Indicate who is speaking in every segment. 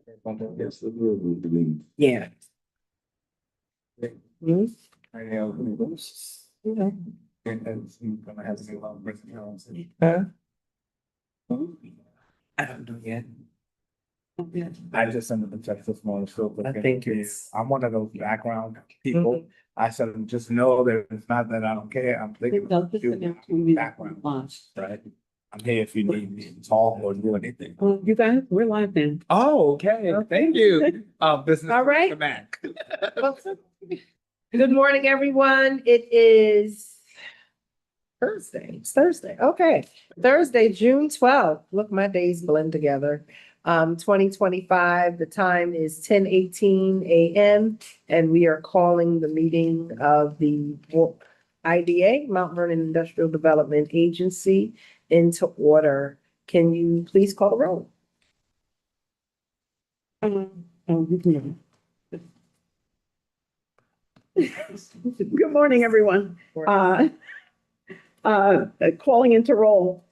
Speaker 1: Yes, the word we believe.
Speaker 2: Yeah. Mhm.
Speaker 1: I know.
Speaker 2: Yeah.
Speaker 1: And it's gonna have to be a lot of personalities.
Speaker 2: Huh? I don't know yet.
Speaker 1: I just sent them a text this morning. So
Speaker 2: I think it's-
Speaker 1: I'm one of those background people. I said, just know that it's not that I don't care. I'm thinking background, right? I'm here if you need me to talk or do anything.
Speaker 2: You guys, we're live then.
Speaker 1: Oh, okay. Thank you. Business.
Speaker 2: All right.
Speaker 1: The Mac.
Speaker 2: Good morning, everyone. It is Thursday. It's Thursday. Okay. Thursday, June 12th. Look, my days blend together. 2025. The time is 10:18 a.m. and we are calling the meeting of the IDA, Mount Vernon Industrial Development Agency, into order. Can you please call the roll?
Speaker 3: Good morning, everyone. Calling into roll,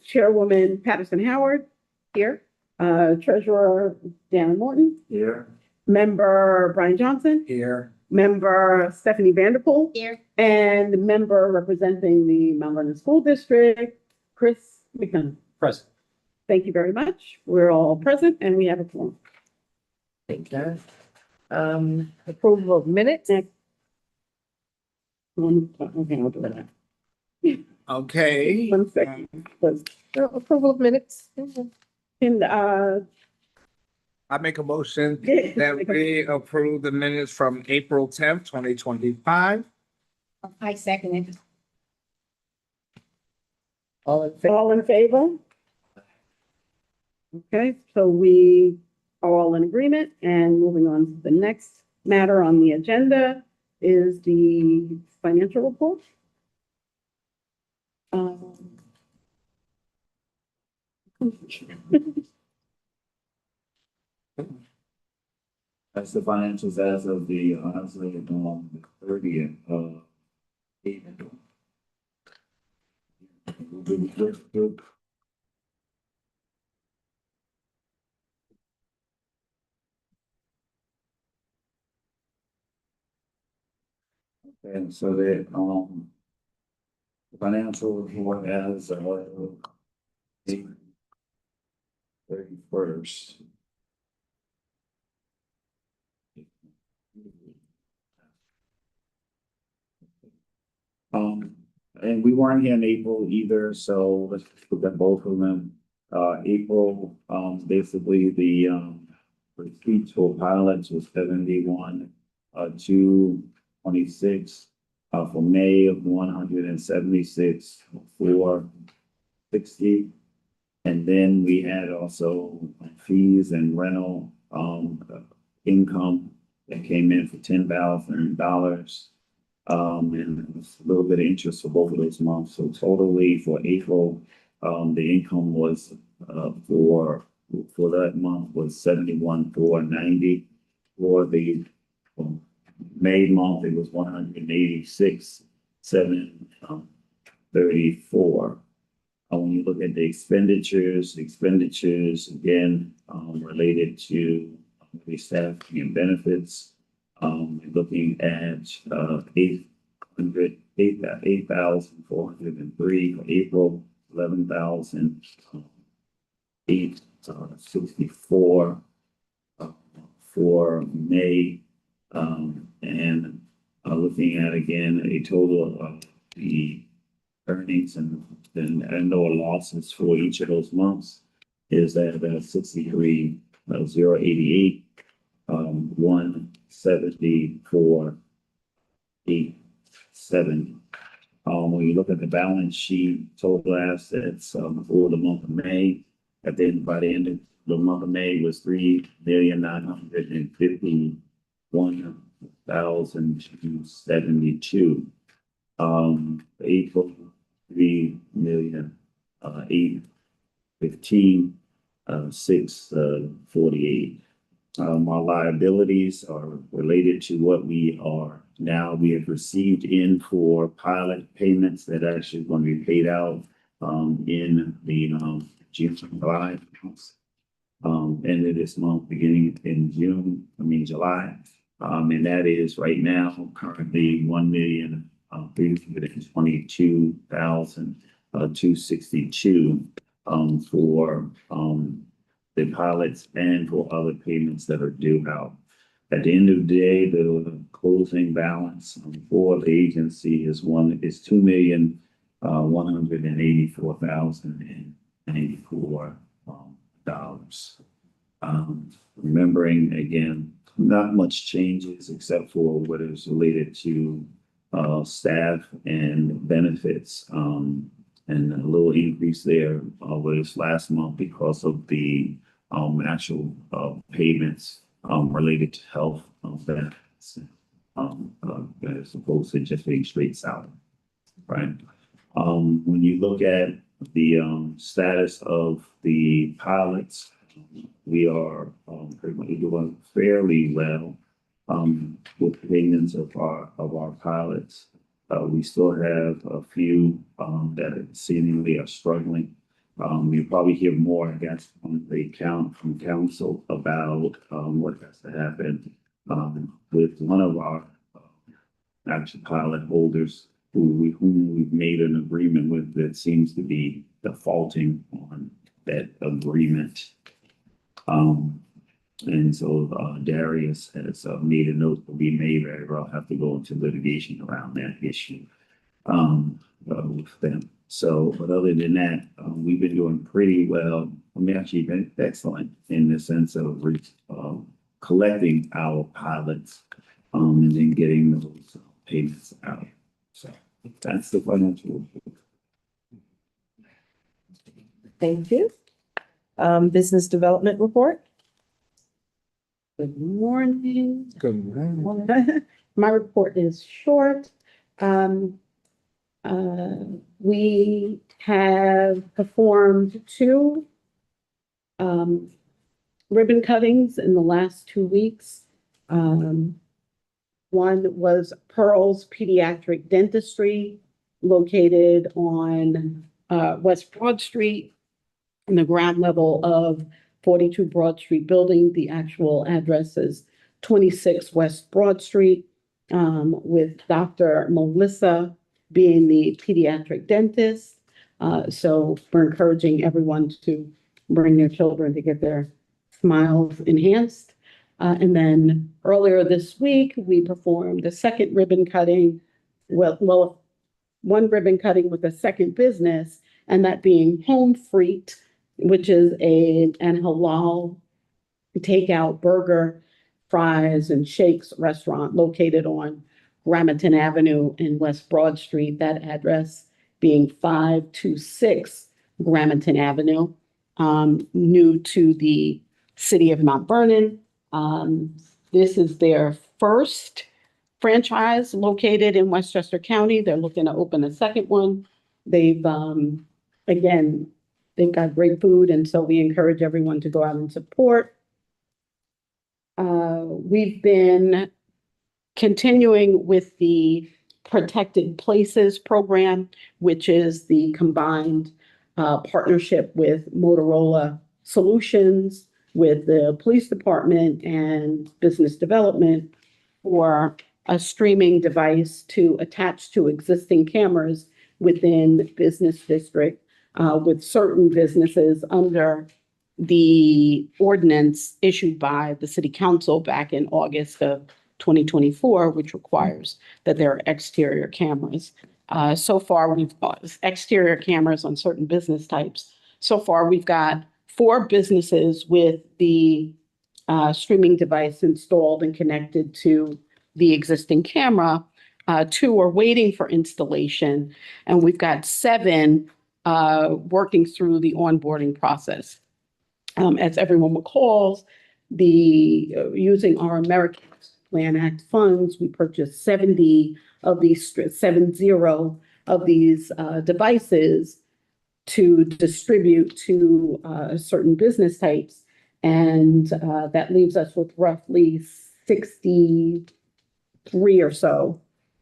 Speaker 3: Chairwoman Patterson Howard here, Treasurer Dan Morton,
Speaker 1: Here.
Speaker 3: Member Brian Johnson,
Speaker 1: Here.
Speaker 3: Member Stephanie Vanderpool,
Speaker 4: Here.
Speaker 3: and the member representing the Mount Vernon School District, Chris McDonough.
Speaker 1: Present.
Speaker 3: Thank you very much. We're all present and we have a forum.
Speaker 2: Thank you. Approval of minutes.
Speaker 3: Okay, I'll do that.
Speaker 1: Okay.
Speaker 3: 1 second.
Speaker 2: Approval of minutes.
Speaker 3: And,
Speaker 1: I make a motion that we approve the minutes from April 10th, 2025.
Speaker 4: I second it.
Speaker 2: All in favor?
Speaker 3: all in favor? Okay, so we are all in agreement, and moving on to the next matter on the agenda is the financial report.
Speaker 5: That's the financials as of the, honestly, the 30th of April. And so that, the financial report as of the 31st. And we weren't here in April either, so let's look at both of them. April, basically the, receipts for pilots was 71, 226. For May of 176, 460. And then we had also fees and rental, income that came in for $10,000. And a little bit of interest for both of those months. So totally for April, the income was, for that month was 71,490. For the May month, it was 186,734. When you look at the expenditures again, related to the staff and benefits, looking at 8,403 for April, 11,864 for May, and looking at again a total of the earnings and or losses for each of those months is at 63,088, 174,870. When you look at the balance sheet, total assets for the month of May, by the end of the month of May was 3,951,072. April 3,815,648. Our liabilities are related to what we have received in for pilot payments that are actually going to be paid out in the June 5. end of this month, beginning in July. And that is right now currently 1,322,262 for the pilots and for other payments that are due out. At the end of the day, the closing balance for the agency is 2,184,084 dollars. Remembering again, not much changes except for what is related to staff and benefits. And a little increase there over this last month because of the actual payments related to health benefits, as opposed to just being straight salary, right? When you look at the status of the pilots, we are pretty much doing fairly well with payments of our pilots. We still have a few that seemingly are struggling. You'll probably hear more, I guess, on the from council about what has to happen with one of our actual pilot holders whom we've made an agreement with that seems to be defaulting on that agreement. And so Darius has made a note that we may very well have to go into litigation around that issue with them. So, but other than that, we've been doing pretty well. I mean, actually been excellent in the sense of collecting our pilots and then getting those payments out. So that's the financial.
Speaker 2: Thank you. Business development report.
Speaker 3: Good morning.
Speaker 1: Good morning.
Speaker 3: My report is short. We have performed 2 ribbon cuttings in the last 2 weeks. One was Pearl's Pediatric Dentistry, located on West Broad Street, in the ground level of 42 Broad Street building. The actual address is 26 West Broad Street, with Dr. Melissa being the pediatric dentist. So we're encouraging everyone to bring their children to get their smiles enhanced. And then earlier this week, we performed a second ribbon cutting, well, one ribbon cutting with a second business, and that being Home Freet, which is an halal takeout burger, fries, and shakes restaurant located on Ramerton Avenue in West Broad Street. That address being 526 Ramerton Avenue, new to the city of Mount Vernon. This is their first franchise located in Westchester County. They're looking to open a second one. They've, again, they've got great food, and so we encourage everyone to go out and support. We've been continuing with the Protected Places program, which is the combined partnership with Motorola Solutions, with the police department and business development, for a streaming device to attach to existing cameras within business district, with certain businesses under the ordinance issued by the city council back in August of 2024, which requires that there are exterior cameras. So far, we've got exterior cameras on certain business types. So far, we've got 4 businesses with the streaming device installed and connected to the existing camera. 2 are waiting for installation, and we've got 7 working through the onboarding process. As everyone recalls, using our American Plan Act funds, we purchased 70 of these devices to distribute to certain business types, and that leaves us with roughly 63 or so,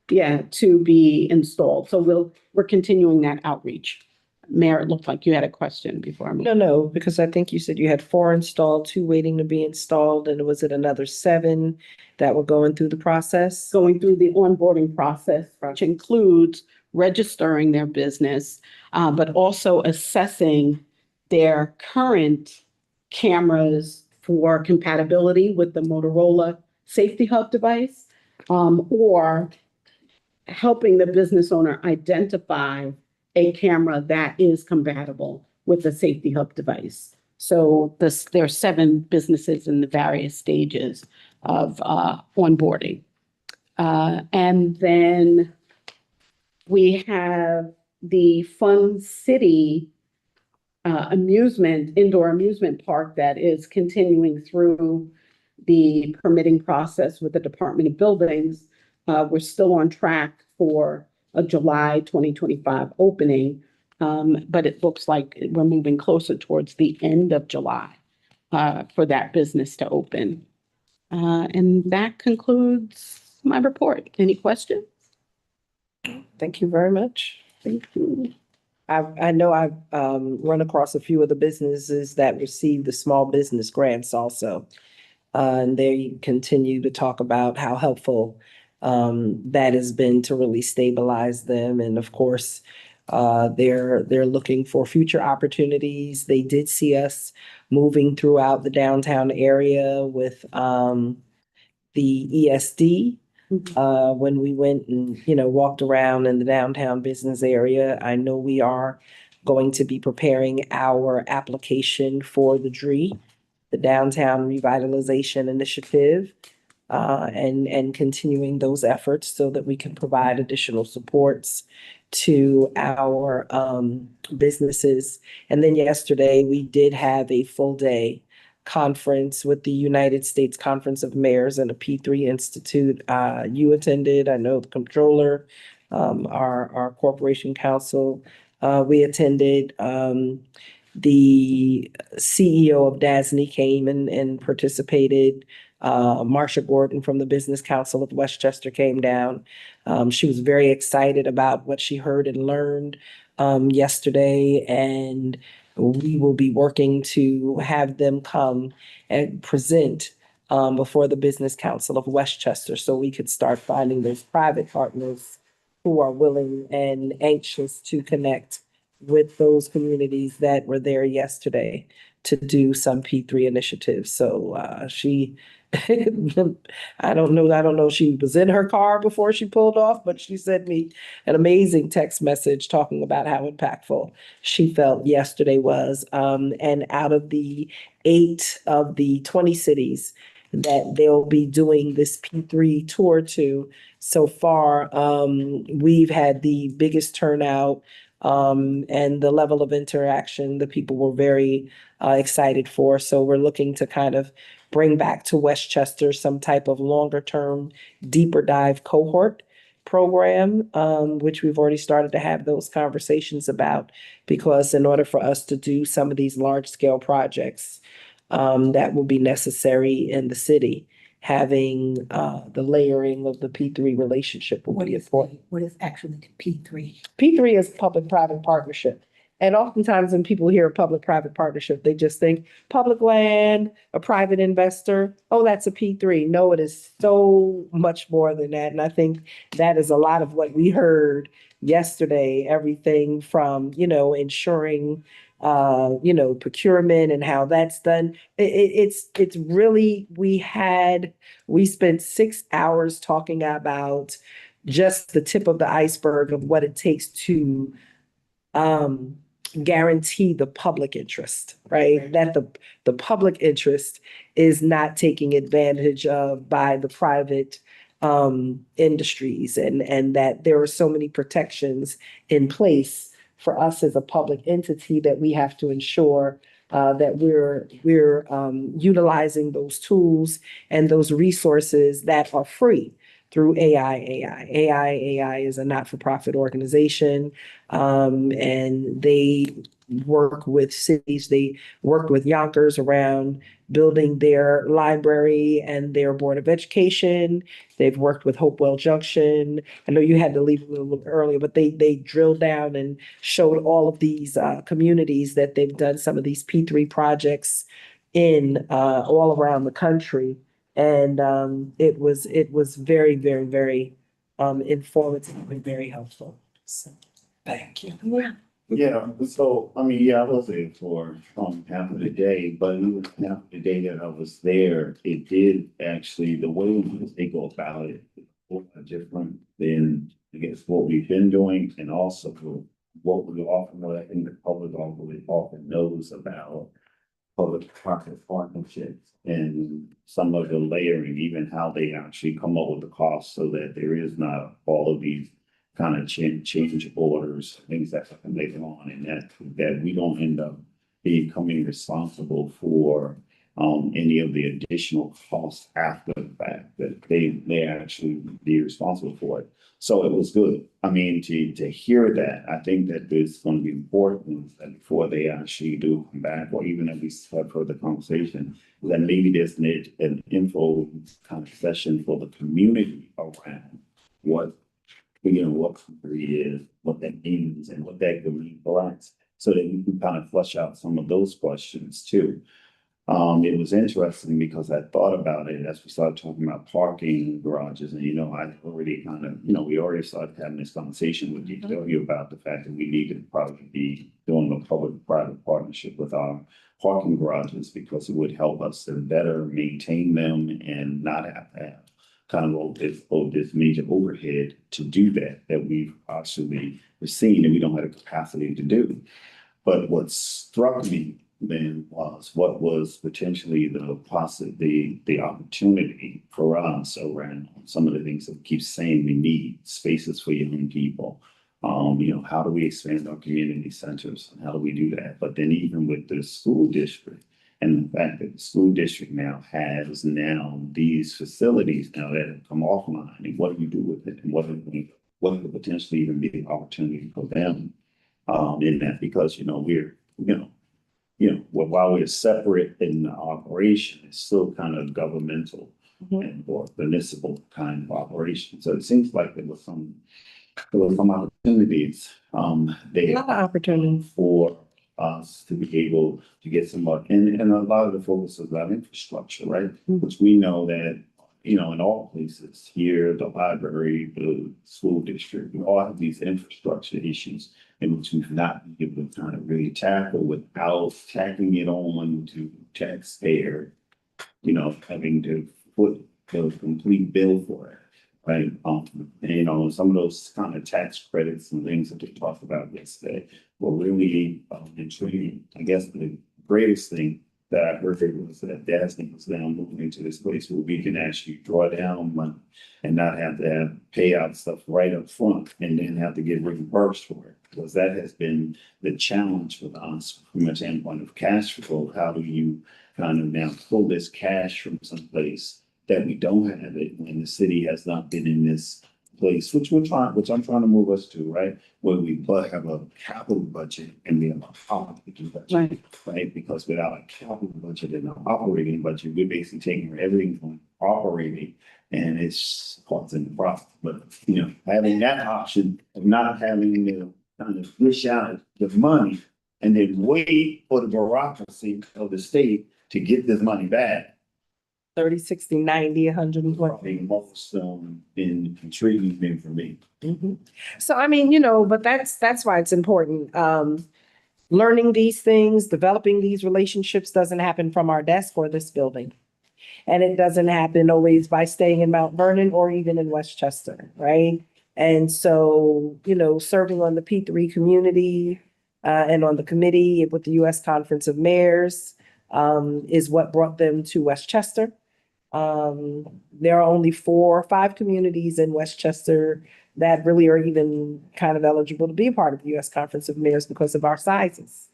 Speaker 3: to be installed. So we're continuing that outreach. Mayor, it looked like you had a question before I moved.
Speaker 2: No, because I think you said you had 4 installed, 2 waiting to be installed, and was it another 7 that were going through the process?
Speaker 3: Going through the onboarding process, which includes registering their business, but also assessing their current cameras for compatibility with the Motorola Safety Hub device, or helping the business owner identify a camera that is compatible with the Safety Hub device. So there are 7 businesses in the various stages of onboarding. And then we have the Fun City indoor amusement park that is continuing through the permitting process with the Department of Buildings. We're still on track for a July 2025 opening, but it looks like we're moving closer towards the end of July for that business to open. And that concludes my report. Any questions?
Speaker 2: Thank you very much.
Speaker 3: Thank you.
Speaker 2: I know I've run across a few of the businesses that received the small business grants also. And they continue to talk about how helpful that has been to really stabilize them. And of course, they're looking for future opportunities. They did see us moving throughout the downtown area with the ESD. When we went and, walked around in the downtown business area. I know we are going to be preparing our application for the DRE, the Downtown Revitalization Initiative, and continuing those efforts so that we can provide additional supports to our businesses. And then yesterday, we did have a full day conference with the United States Conference of Mayors and a P3 Institute. You attended, I know the controller, our corporation council. We attended. The CEO of DASNY came and participated. Marsha Gordon from the Business Council of Westchester came down. She was very excited about what she heard and learned yesterday, and we will be working to have them come and present before the Business Council of Westchester so we could start finding those private partners who are willing and anxious to connect with those communities that were there yesterday to do some P3 initiatives. So she, I don't know if she was in her car before she pulled off, but she sent me an amazing text message talking about how impactful she felt yesterday was. And out of the 8 of the 20 cities that they'll be doing this P3 tour to so far, we've had the biggest turnout. And the level of interaction the people were very excited for. So we're looking to kind of bring back to Westchester some type of longer term, deeper dive cohort program, which we've already started to have those conversations about, because in order for us to do some of these large scale projects that will be necessary in the city, having the layering of the P3 relationship will be important.
Speaker 4: What is actually the P3?
Speaker 2: P3 is public-private partnership. And oftentimes when people hear public-private partnership, they just think public land, a private investor. Oh, that's a P3. No, it is so much more than that. And I think that is a lot of what we heard yesterday, everything from, ensuring, procurement and how that's done. It's really, we spent 6 hours talking about just the tip of the iceberg of what it takes to guarantee the public interest, right? That the public interest is not taking advantage of by the private industries, and that there are so many protections in place for us as a public entity that we have to ensure that we're utilizing those tools and those resources that are free through AI is a not-for-profit organization, and they work with cities. They worked with Yonkers around building their library and their Board of Education. They've worked with Hopewell Junction. I know you had to leave a little earlier, but they drilled down and showed all of these communities that they've done some of these P3 projects in all around the country. And it was very, very, very informative and very helpful. So, thank you.
Speaker 5: Yeah, so, I mean, yeah, I was there for, half of the day, but even half of the day that I was there, it did actually, the way they go about it, is a lot different than, I guess, what we've been doing, and also what we often, what I think the public often knows about public-private partnerships and some of the layering, even how they actually come up with the cost so that there is not all of these kind of change orders, things that happen later on, and that we don't end up becoming responsible for any of the additional costs after the fact, that they actually be responsible for it. So it was good. I mean, to hear that, I think that it's going to be important that before they actually do come back, or even at least have further conversation, that maybe there's an info kind of session for the community around what what country is, what that means, and what that could mean for us, so that we can kind of flush out some of those questions too. It was interesting because I thought about it as we started talking about parking garages, and I already kind of, we already started having this conversation with you, tell you about the fact that we need to probably be doing a public-private partnership with our parking garages, because it would help us to better maintain them and not have to have kind of this major overhead to do that we've actually seen and we don't have the capacity to do. But what struck me then was what was potentially the opportunity for us around some of the things that we keep saying we need: spaces for young people. How do we expand our community centers? How do we do that? But then even with the school district, and the fact that the school district now has these facilities now that have come offline, and what do you do with it? And what could potentially even be an opportunity for them in that? Because, we're, while we're separate in the operation, it's still kind of governmental and or municipal kind of operation. So it seems like there was some opportunities there.
Speaker 2: A lot of opportunities
Speaker 5: For us to be able to get some more, and a lot of the focus is about infrastructure, right? Which we know that, in all places here, the library, the school district, we all have these infrastructure issues in which we've not been able to kind of really tackle without tacking it on to taxpayer, having to put the complete bill for it. Right. And, some of those kind of tax credits and things that we talked about yesterday were really intriguing. I guess the greatest thing that I heard was that Dasney was now moving into this place where we can actually draw down money and not have to pay out stuff right up front and then have to get reimbursed for it. Because that has been the challenge with us from a standpoint of cash flow. How do you kind of now pull this cash from someplace that we don't have it when the city has not been in this place, which I'm trying to move us to, right? Where we have a capital budget and we have a operating budget, right? Because without a capital budget and an operating budget, we're basically taking everything from operating and it's causing the profit. But, having that option of not having to kind of dish out the money and then wait for the bureaucracy of the state to get this money back,
Speaker 2: 30, 60, 90, 120.
Speaker 5: probably most intriguing thing for me.
Speaker 2: So, I mean, but that's why it's important. Learning these things, developing these relationships doesn't happen from our desk or this building. And it doesn't happen always by staying in Mount Vernon or even in Westchester, right? And so, serving on the P3 community and on the committee with the U.S. Conference of Mayors is what brought them to Westchester. There are only 4 or 5 communities in Westchester that really are even kind of eligible to be a part of the U.S. Conference of Mayors because of our sizes.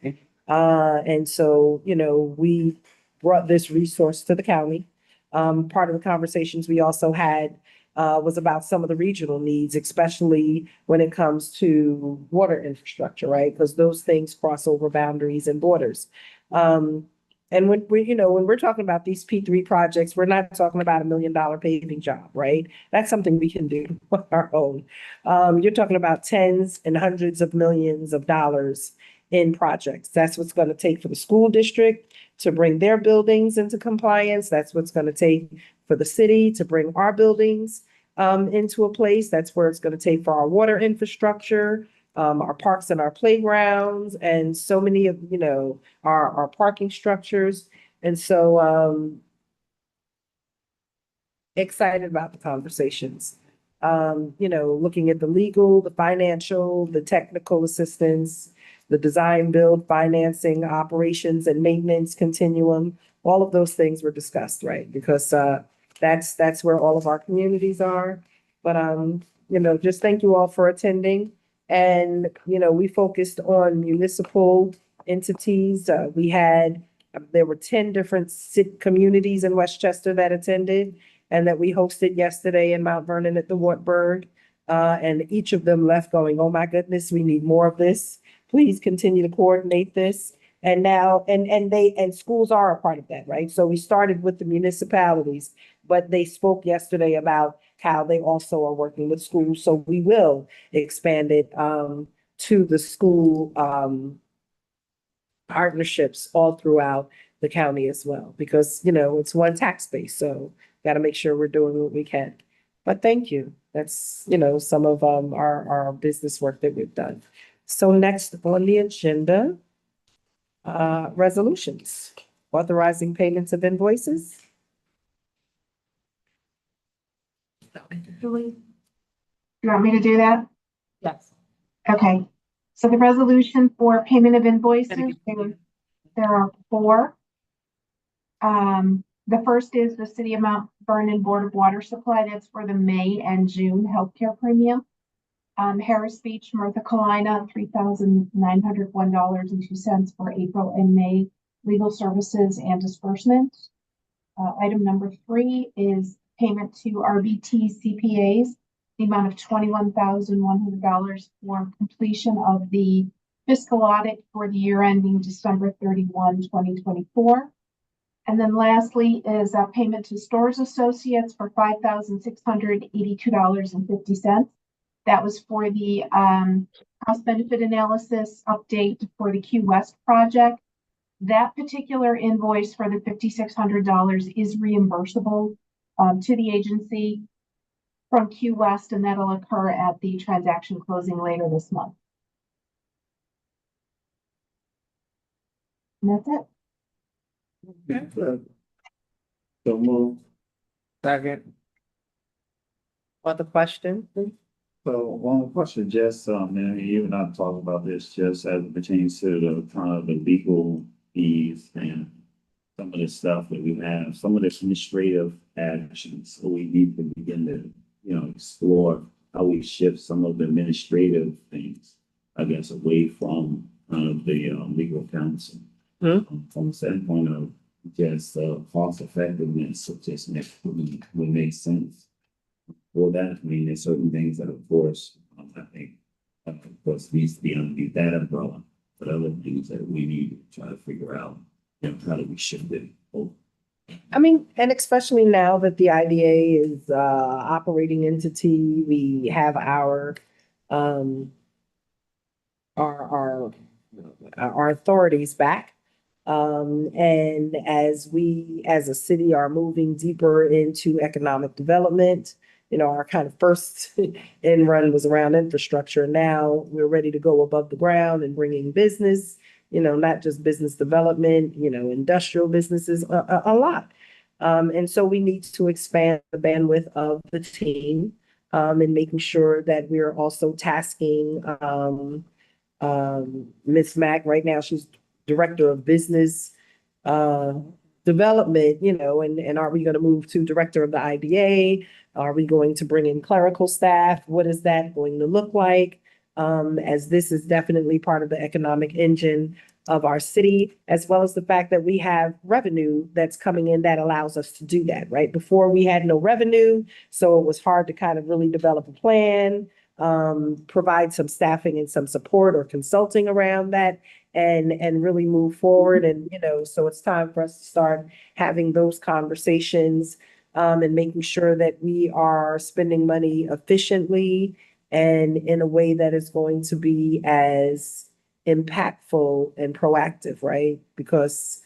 Speaker 2: And so, we brought this resource to the county. Part of the conversations we also had was about some of the regional needs, especially when it comes to water infrastructure, right? Because those things cross over boundaries and borders. And when when we're talking about these P3 projects, we're not talking about $1 million paving job, right? That's something we can do on our own. You're talking about tens and hundreds of millions of dollars in projects. That's what's going to take for the school district to bring their buildings into compliance. That's what's going to take for the city to bring our buildings into a place. That's where it's going to take for our water infrastructure, our parks and our playgrounds, and so many of, our parking structures. And so excited about the conversations. Looking at the legal, the financial, the technical assistance, the design, build, financing, operations and maintenance continuum, all of those things were discussed, right? Because that's where all of our communities are. But just thank you all for attending. And we focused on municipal entities. There were 10 different communities in Westchester that attended and that we hosted yesterday in Mount Vernon at the Wartburg. And each of them left going, oh my goodness, we need more of this. Please continue to coordinate this. And now, and schools are a part of that, right? So we started with the municipalities, but they spoke yesterday about how they also are working with schools. So we will expand it to the school partnerships all throughout the county as well, because it's one tax base. So got to make sure we're doing what we can. But thank you. That's some of our business work that we've done. So next on the agenda, resolutions, authorizing payments of invoices.
Speaker 6: Julie, you want me to do that?
Speaker 2: Yes.
Speaker 6: Okay. So the resolution for payment of invoices, there are four. The first is the City of Mount Vernon Board of Water Supply. That's for the May and June healthcare premium. Harris Beach, Martha Kalina, $3,901.02 for April and May legal services and disbursements. Item number 3 is payment to RBT CPAs, the amount of $21,100 for completion of the fiscal audit for the year ending December 31, 2024. And then lastly is a payment to Stores Associates for $5,682.50. That was for the cost benefit analysis update for the Q West project. That particular invoice for the $5,600 is reimbursable to the agency from Q West, and that'll occur at the transaction closing later this month. And that's it.
Speaker 5: So move.
Speaker 1: Second.
Speaker 2: Other question?
Speaker 5: So one question, just, and you and I talked about this just as it pertains to the kind of the legal fees and some of the stuff that we have, some of the administrative actions. So we need to begin to, explore how we shift some of the administrative things, I guess, away from kind of the legal counsel. From the standpoint of just cost effectiveness, so just would make sense. For that, I mean, there's certain things that, of course, I think, of course, needs to be underneath that umbrella, but other things that we need to try to figure out, how do we shift it over.
Speaker 2: I mean, and especially now that the IDA is operating entity, we have our authorities back. And as we, as a city, are moving deeper into economic development, our kind of first end run was around infrastructure. Now we're ready to go above the ground and bringing business, not just business development, industrial businesses, a lot. And so we need to expand the bandwidth of the team and making sure that we're also tasking Ms. Mack. Right now, she's Director of Business Development, and are we going to move to Director of the IDA? Are we going to bring in clerical staff? What is that going to look like? As this is definitely part of the economic engine of our city, as well as the fact that we have revenue that's coming in that allows us to do that, right? Before we had no revenue, so it was hard to kind of really develop a plan, provide some staffing and some support or consulting around that and really move forward. And, so it's time for us to start having those conversations, and making sure that we are spending money efficiently and in a way that is going to be as impactful and proactive, right? Because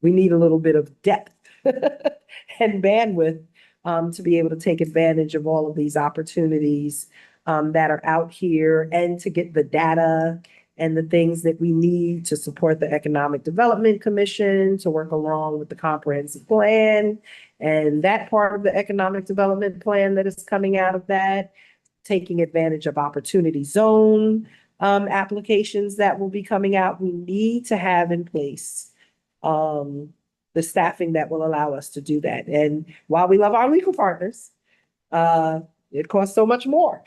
Speaker 2: we need a little bit of depth and bandwidth, to be able to take advantage of all of these opportunities, that are out here, and to get the data and the things that we need to support the Economic Development Commission, to work along with the comprehensive plan and that part of the economic development plan that is coming out of that, taking advantage of opportunity zone applications that will be coming out. We need to have in place the staffing that will allow us to do that. And while we love our legal partners, it costs so much more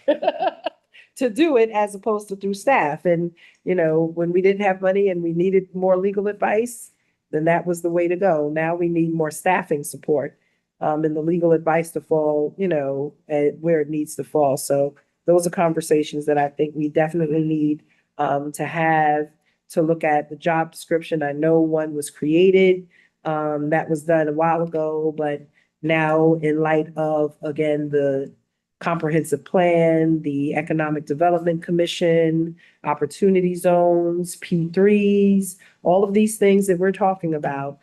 Speaker 2: to do it as opposed to through staff. And, when we didn't have money and we needed more legal advice, then that was the way to go. Now we need more staffing support, and the legal advice to fall, where it needs to fall. So those are conversations that I think we definitely need to have, to look at the job description. I know one was created, that was done a while ago, but now in light of, again, the comprehensive plan, the Economic Development Commission, opportunity zones, P3s, all of these things that we're talking about,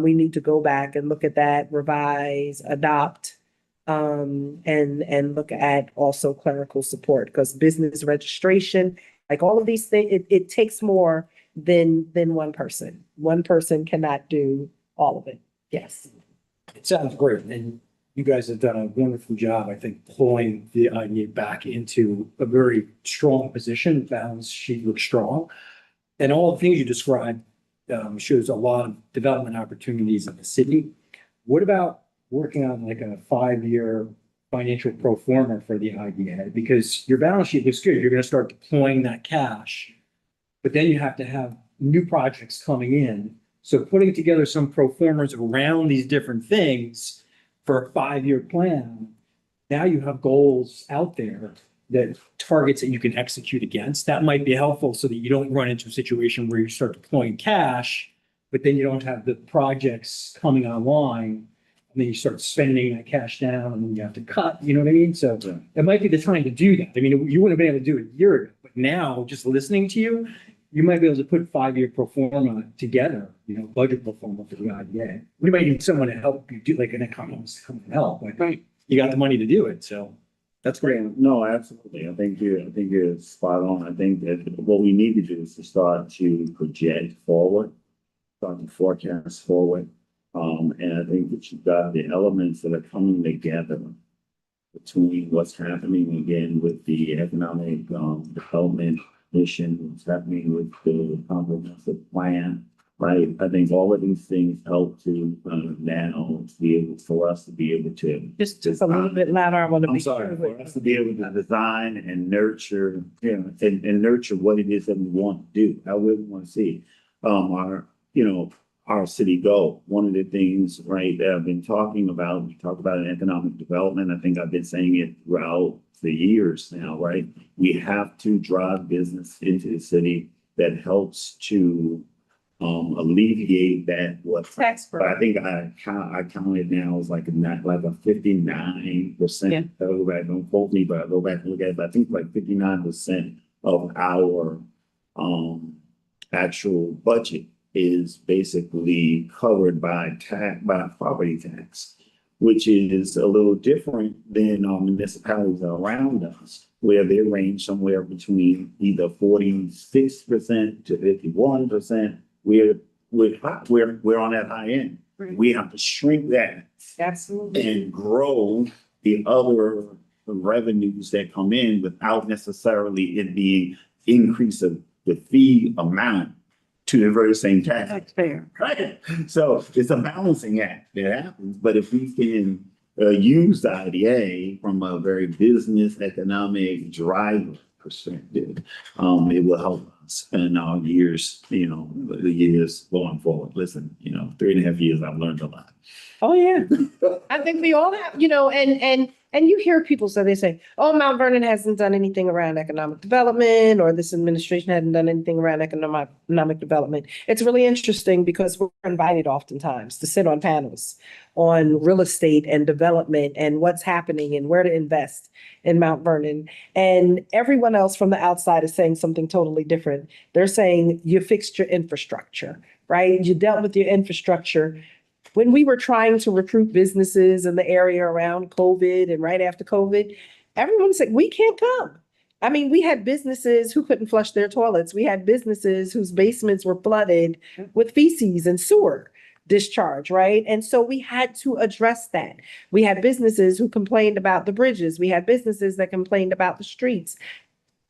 Speaker 2: we need to go back and look at that, revise, adopt, and look at also clerical support, because business registration, like all of these things, it takes more than one person. One person cannot do all of it. Yes.
Speaker 7: It sounds great, and you guys have done a wonderful job, I think, pulling the idea back into a very strong position. Balance sheet looks strong. And all the things you described shows a lot of development opportunities in the city. What about working on like a 5-year financial pro forma for the IDA? Because your balance sheet looks good. You're going to start deploying that cash, but then you have to have new projects coming in. So putting together some pro formas around these different things for a 5-year plan, now you have goals out there, that targets that you can execute against. That might be helpful so that you don't run into a situation where you start deploying cash, but then you don't have the projects coming online, and then you start spending that cash down, and then you have to cut, you know what I mean? So it might be the time to do that. I mean, you wouldn't have been able to do it a year ago, but now, just listening to you, you might be able to put 5-year pro forma together, budget pro forma for the IDA. We might need someone to help you do, like an economist to come and help, but
Speaker 3: Right.
Speaker 7: you got the money to do it, so that's great.
Speaker 5: Yeah, no, absolutely. I think you're spot on. I think that what we need to do is to start to project forward, start to forecast forward. And I think that you've got the elements that are coming together between what's happening again with the economic development mission, what's happening with the comprehensive plan, right? I think all of these things help to now be able for us to be able to
Speaker 2: Just a little bit louder. I want to
Speaker 5: I'm
Speaker 2: be
Speaker 5: sorry,
Speaker 2: sure.
Speaker 5: for us to be able to design and nurture, and nurture what it is that we want to do, how we want to see our city go. One of the things, right, that I've been talking about, we talk about economic development. I think I've been saying it throughout the years now, right? We have to drive business into the city that helps to alleviate that
Speaker 2: Tax
Speaker 5: but I think I counted now as like a 59%.
Speaker 3: Yeah.
Speaker 5: Go back, don't quote me, but I go back and look at it. But I think like 59% of our actual budget is basically covered by property tax, which is a little different than municipalities around us, where they range somewhere between either 46% to 51%. We're on that high end.
Speaker 3: Right.
Speaker 5: We have to shrink that
Speaker 2: Absolutely.
Speaker 5: and grow the other revenues that come in without necessarily it being increase of the fee amount to the very same tax.
Speaker 3: That's fair.
Speaker 5: Right. So it's a balancing act that happens. But if we can use the IDA from a very business economic driver perspective, it will help in our years, the years going forward. Listen, 3.5 years, I've learned a lot.
Speaker 2: Oh, yeah. I think we all have, and you hear people they say, oh, Mount Vernon hasn't done anything around economic development, or this administration hasn't done anything around economic development. It's really interesting because we're invited oftentimes to sit on panels on real estate and development and what's happening and where to invest in Mount Vernon. And everyone else from the outside is saying something totally different. They're saying you fixed your infrastructure, right? You dealt with your infrastructure. When we were trying to recruit businesses in the area around COVID and right after COVID, everyone said, we can't come. I mean, we had businesses who couldn't flush their toilets. We had businesses whose basements were flooded with feces and sewer discharge, right? And so we had to address that. We had businesses who complained about the bridges. We had businesses that complained about the streets.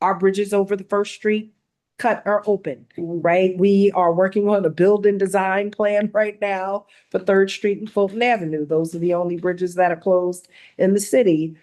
Speaker 2: Our bridges over the First Street cut are open, right? We are working on a build and design plan right now for Third Street and Fulton Avenue. Those are the only bridges that are closed in the city.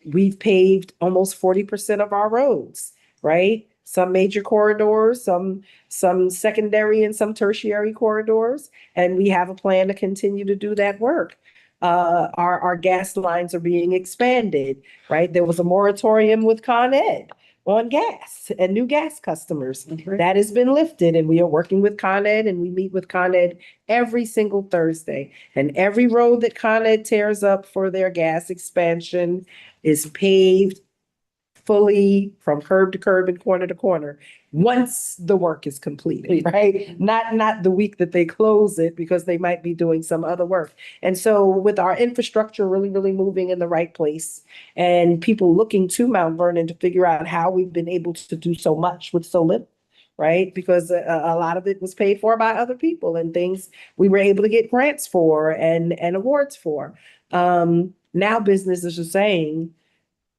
Speaker 2: We've paved almost 40% of our roads, right? Some major corridors, some secondary and some tertiary corridors, and we have a plan to continue to do that work. Our gas lines are being expanded, right? There was a moratorium with Con Ed on gas and new gas customers. That has been lifted, and we are working with Con Ed, and we meet with Con Ed every single Thursday. And every road that Con Ed tears up for their gas expansion is paved fully from curb to curb and corner to corner once the work is completed, right? Not the week that they close it, because they might be doing some other work. And so with our infrastructure really, really moving in the right place, and people looking to Mount Vernon to figure out how we've been able to do so much with so little, right? Because a lot of it was paid for by other people and things we were able to get grants for and awards for. Now businesses are saying,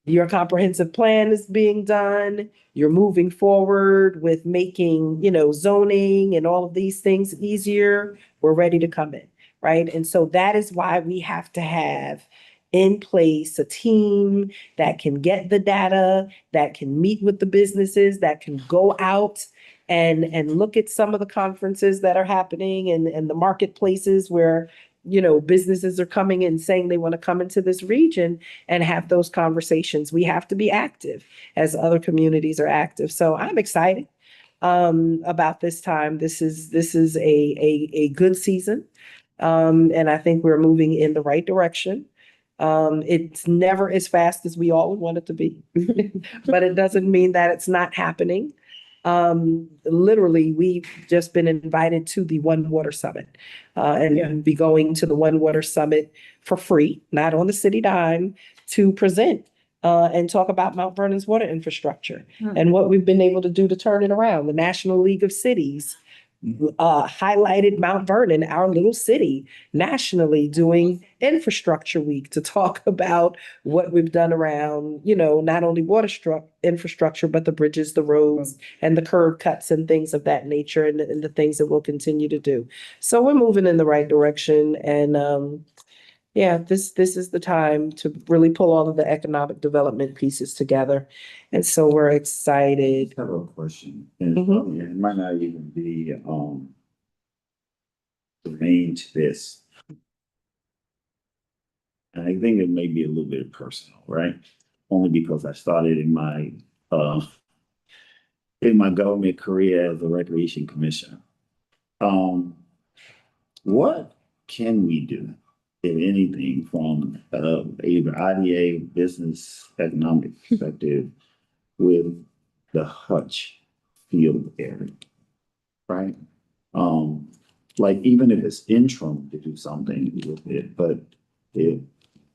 Speaker 2: your comprehensive plan is being done. You're moving forward with making, zoning and all of these things easier. We're ready to come in, right? And so that is why we have to have in place a team that can get the data, that can meet with the businesses, that can go out and look at some of the conferences that are happening and the marketplaces where businesses are coming and saying they want to come into this region and have those conversations. We have to be active as other communities are active. So I'm excited about this time. This is a good season. And I think we're moving in the right direction. It's never as fast as we all would want it to be, but it doesn't mean that it's not happening. Literally, we've just been invited to the One Water Summit, and be going to the One Water Summit for free, not on the city dime, to present and talk about Mount Vernon's water infrastructure and what we've been able to do to turn it around. The National League of Cities highlighted Mount Vernon, our little city, nationally doing Infrastructure Week to talk about what we've done around, not only infrastructure, but the bridges, the roads, and the curb cuts and things of that nature, and the things that we'll continue to do. So we're moving in the right direction. And this is the time to really pull all of the economic development pieces together. And so we're excited.
Speaker 5: I have a question, and it might not even be germane to this. And I think it may be a little bit personal, right? Only because I started in my government career as a recreation commissioner. What can we do, if anything, from either IDA business economic perspective with the Hutch field area, right? Like even if it's interim to do something with it, but if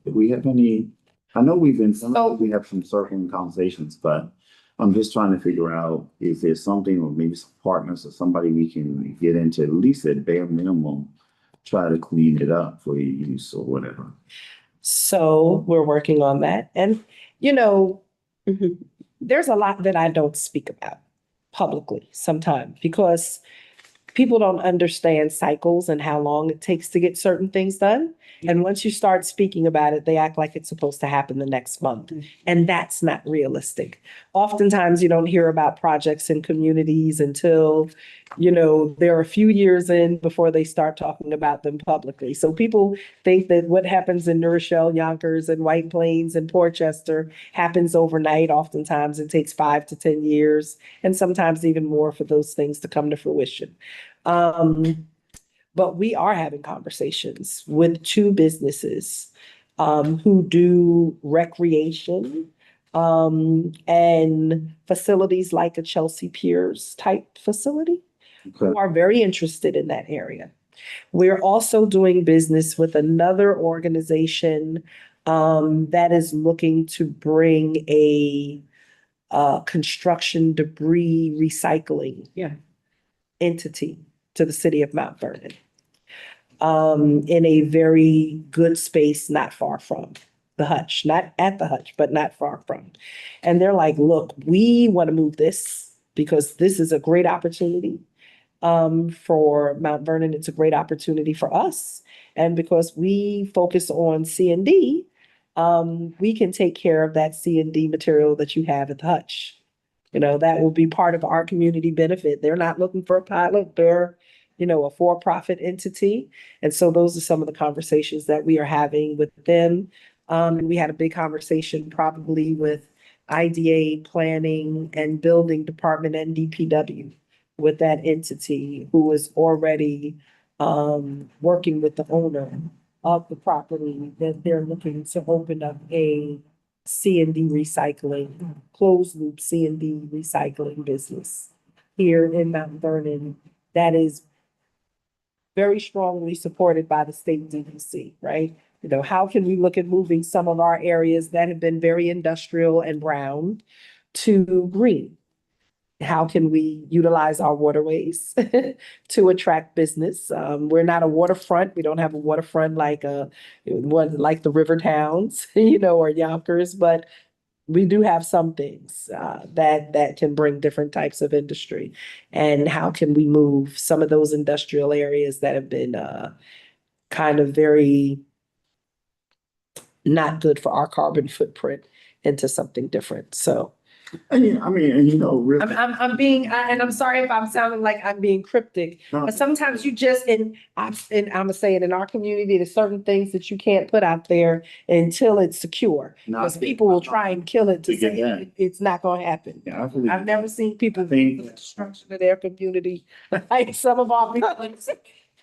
Speaker 5: we have any, I know we have some circling conversations, but I'm just trying to figure out, is there something, or maybe some partners or somebody we can get into, at least at bare minimum, try to clean it up for your use or whatever.
Speaker 2: So we're working on that. And, there's a lot that I don't speak about publicly sometimes, because people don't understand cycles and how long it takes to get certain things done. And once you start speaking about it, they act like it's supposed to happen the next month. And that's not realistic. Oftentimes, you don't hear about projects in communities until, they're a few years in before they start talking about them publicly. So people think that what happens in New Rochelle, Yonkers, and White Plains and Portchester happens overnight. Oftentimes, it takes 5 to 10 years, and sometimes even more for those things to come to fruition. But we are having conversations with 2 businesses who do recreation and facilities like a Chelsea Piers type facility who are very interested in that area. We're also doing business with another organization that is looking to bring a construction debris recycling entity to the city of Mount Vernon in a very good space, not far from the Hutch, not at the Hutch, but not far from. And they're like, look, we want to move this because this is a great opportunity for Mount Vernon. It's a great opportunity for us. And because we focus on C&D, we can take care of that C&D material that you have at the Hutch. That will be part of our community benefit. They're not looking for a pilot. They're, a for-profit entity. And so those are some of the conversations that we are having with them. And we had a big conversation probably with IDA planning and building department and DPW with that entity who is already working with the owner of the property that they're looking to open up a C&D recycling, closed loop C&D recycling business here in Mount Vernon that is very strongly supported by the state DEC, right? How can we look at moving some of our areas that have been very industrial and brown to green? How can we utilize our waterways to attract business? We're not a waterfront. We don't have a waterfront like the river towns, or Yonkers, but we do have some things that can bring different types of industry. And how can we move some of those industrial areas that have been kind of very not good for our carbon footprint into something different? So
Speaker 5: really.
Speaker 2: and I'm sorry if I'm sounding like I'm being cryptic, but sometimes you just, and I'm gonna say it, in our community, there's certain things that you can't put out there until it's secure. Because people will try and kill it to say it's not gonna happen.
Speaker 5: Yeah, I believe
Speaker 2: I've never seen people
Speaker 5: I think-
Speaker 2: do the destruction of their community like some of our people.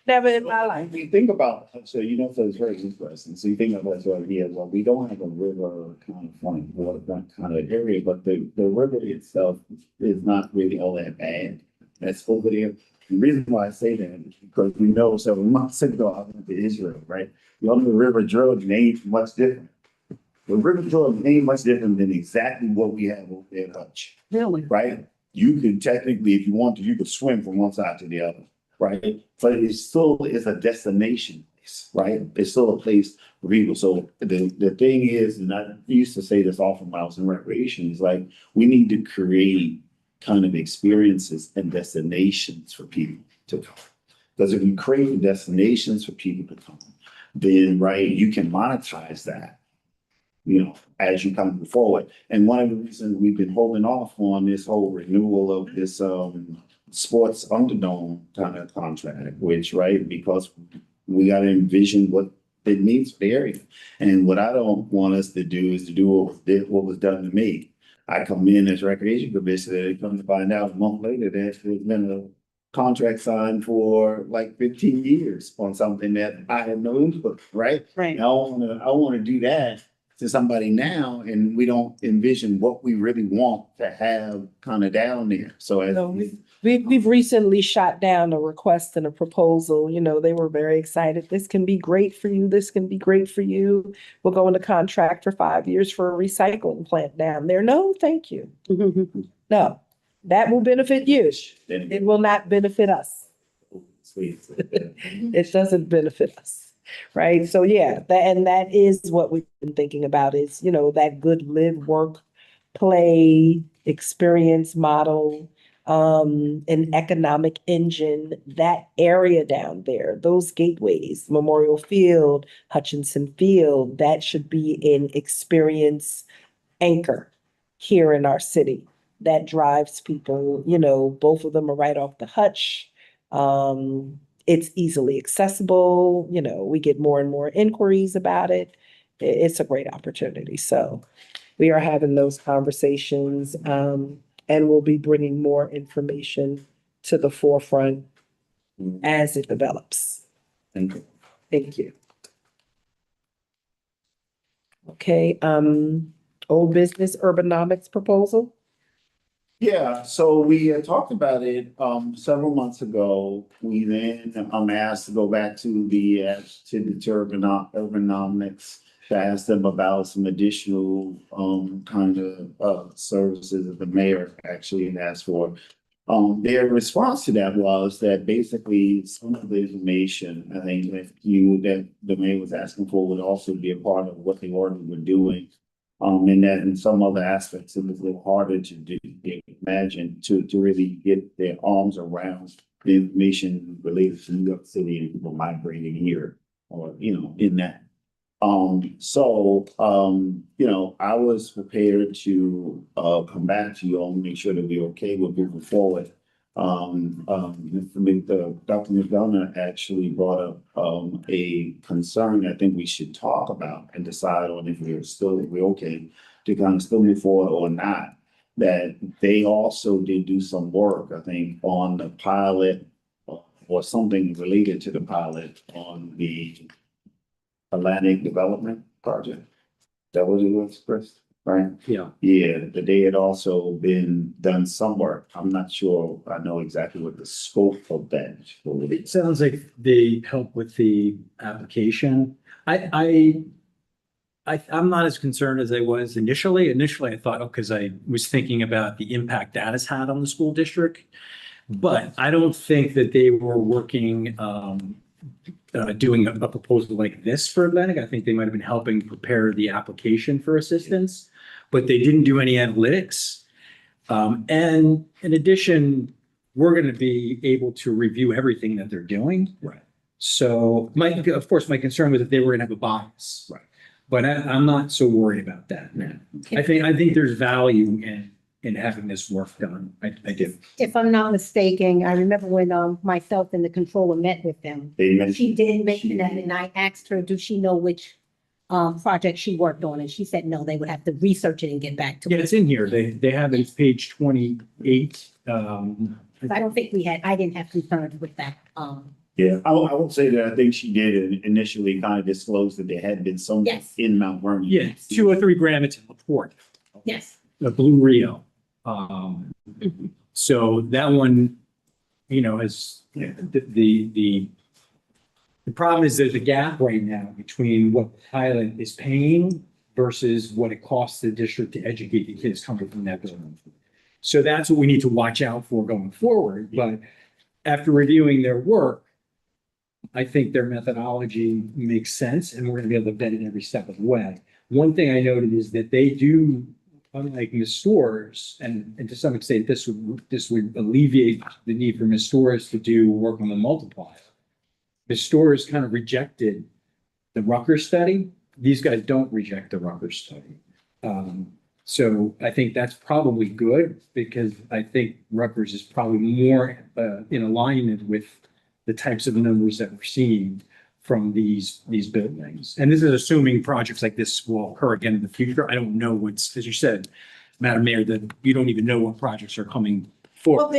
Speaker 2: Never in my life.
Speaker 5: You think about, so it's very interesting. So you think about this right here, well, we don't have a river kind of front, waterfront kind of area, but the river itself is not really all that bad. That's over there. The reason why I say that is because we know several months ago I went to Israel, right? The river Jordan ain't much different. The river Jordan ain't much different than exactly what we have over there at Hutch,
Speaker 3: Really?
Speaker 5: right? You can technically, if you want to, you could swim from one side to the other. Right, but it still is a destination, right? It's still a place for people. So the thing is, and I used to say this often when I was in recreation, is like we need to create kind of experiences and destinations for people to come. Because if you create destinations for people to come, then you can monetize that, as you come forward. And one of the reasons we've been holding off on this whole renewal of this sports Underdome kind of contract, because we got to envision what it means for the area. And what I don't want us to do is to do what was done to me. I come in as recreation commissioner and come to find out a month later that there's been a contract signed for like 15 years on something that I had no input, right?
Speaker 3: Right.
Speaker 5: I want to do that to somebody now, and we don't envision what we really want to have kind of down there. So as
Speaker 2: We've recently shot down a request and a proposal. They were very excited. This can be great for you. This can be great for you. We'll go into contract for 5 years for a recycling plant down there. No, thank you. No, that will benefit you. It will not benefit us. It doesn't benefit us. Right. So that is what we've been thinking about is, that good live, work, play, experience model an economic engine, that area down there, those gateways, Memorial Field, Hutchinson Field, that should be an experience anchor here in our city that drives people, both of them are right off the Hutch. It's easily accessible, we get more and more inquiries about it. It's a great opportunity. So we are having those conversations, and we'll be bringing more information to the forefront as it develops.
Speaker 5: Thank you.
Speaker 2: Thank you. Okay, old business urbanomics proposal.
Speaker 5: Yeah, so we had talked about it several months ago. We then asked to go back to the urbanomics to ask them about some additional kind of services that the mayor actually had asked for. Their response to that was that basically some of the information, I think that the mayor was asking for would also be a part of what they already were doing. And that in some other aspects, it was a little harder to do, imagine, to really get their arms around the information related to New York City and people migrating here, or, in that. I was prepared to come back to you all and make sure that we're okay with moving forward. Dr. McDonough actually brought up a concern I think we should talk about and decide on if we're okay to kind of still move forward or not. That they also did do some work, I think, on the pilot or something related to the pilot on the Atlantic Development Project. That was it was, Chris, right?
Speaker 7: Yeah.
Speaker 5: Yeah, that they had also been done some work. I'm not sure I know exactly what the scope of that is.
Speaker 7: It sounds like they help with the application. I'm not as concerned as I was initially. Initially, I thought, because I was thinking about the impact that has had on the school district. But I don't think that they were working, doing a proposal like this for Atlantic. I think they might have been helping prepare the application for assistance, but they didn't do any analytics. And in addition, we're going to be able to review everything that they're doing.
Speaker 5: Right.
Speaker 7: So of course, my concern was that they were going to have a bias.
Speaker 5: Right.
Speaker 7: But I'm not so worried about that. I think there's value in having this work done. I do.
Speaker 4: If I'm not mistaken, I remember when myself and the controller met with them. She did mention that, and I asked her, do she know which project she worked on? And she said, no, they would have to research it and get back to
Speaker 7: Yeah,
Speaker 4: me.
Speaker 7: it's in here. They have it, it's page 28.
Speaker 4: I don't think I didn't have concerns with that.
Speaker 5: Yeah, I will say that I think she did initially kind of disclose that there had been some
Speaker 4: Yes.
Speaker 5: in Mount Vernon.
Speaker 7: Yeah, 2 or 3 grams, it's a report.
Speaker 4: Yes.
Speaker 7: The Blue Rio. So that one, has the problem is there's a gap right now between what the pilot is paying versus what it costs the district to educate the kids coming from that building. So that's what we need to watch out for going forward. But after reviewing their work, I think their methodology makes sense, and we're going to be able to vet it every step of the way. One thing I noted is that they do, unlike Miss Stores, and to some extent, this would alleviate the need for Miss Stores to do work on the multiplier. Miss Stores kind of rejected the Rutgers study. These guys don't reject the Rutgers study. So I think that's probably good, because I think Rutgers is probably more in alignment with the types of numbers that we're seeing from these buildings. And this is assuming projects like this will occur again in the future. I don't know what's, as you said, Madam Mayor, that you don't even know what projects are coming forward.
Speaker 2: Well,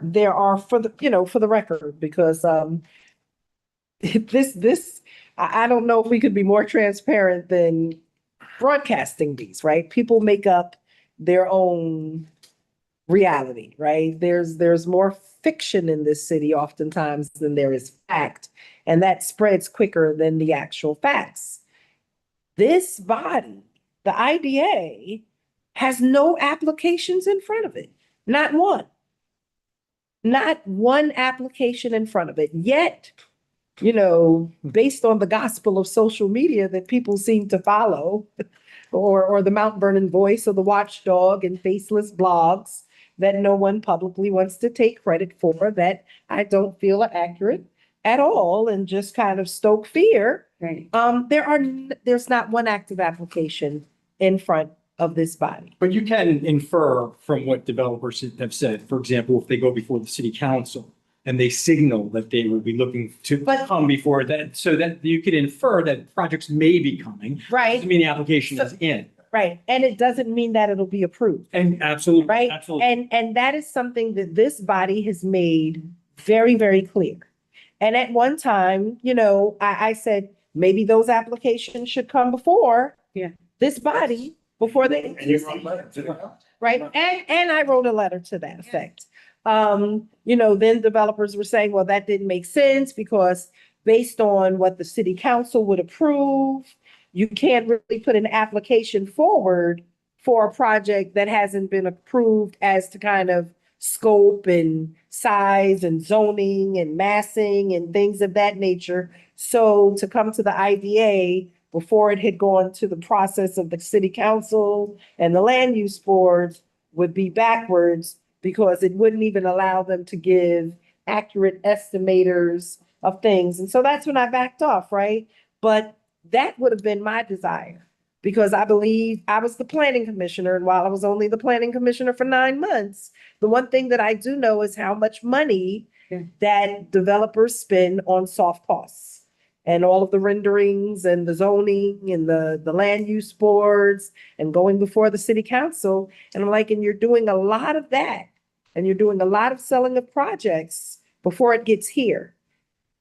Speaker 2: there are for the record, because I don't know if we could be more transparent than broadcasting these, right? People make up their own reality, right? There's more fiction in this city oftentimes than there is fact, and that spreads quicker than the actual facts. This body, the IDA, has no applications in front of it. Not one. Not one application in front of it. Yet, based on the gospel of social media that people seem to follow, or the Mount Vernon Voice or the Watchdog and Faceless blogs, that no one publicly wants to take credit for, that I don't feel are accurate at all, and just kind of stoke fear.
Speaker 3: Right.
Speaker 2: There's not one active application in front of this body.
Speaker 7: But you can infer from what developers have said. For example, if they go before the city council and they signal that they would be looking to
Speaker 2: But-
Speaker 7: come before that, so that you could infer that projects may be coming.
Speaker 2: Right,
Speaker 7: Doesn't mean the application is in.
Speaker 2: right. And it doesn't mean that it'll be approved.
Speaker 7: And absolutely,
Speaker 2: Right?
Speaker 7: absolutely.
Speaker 2: And that is something that this body has made very, very clear. And at one time, I said, maybe those applications should come before this body, before they. Right, and I wrote a letter to that effect. Then developers were saying, well, that didn't make sense because based on what the city council would approve, you can't really put an application forward for a project that hasn't been approved as to kind of scope and size and zoning and massing and things of that nature. So to come to the IDA before it had gone to the process of the city council and the land use boards would be backwards, because it wouldn't even allow them to give accurate estimators of things. And so that's when I backed off, right? But that would have been my desire, because I believe I was the planning commissioner, and while I was only the planning commissioner for 9 months, the one thing that I do know is how much money that developers spend on soft costs and all of the renderings and the zoning and the land use boards and going before the city council. And I'm like, and you're doing a lot of that, and you're doing a lot of selling of projects before it gets here.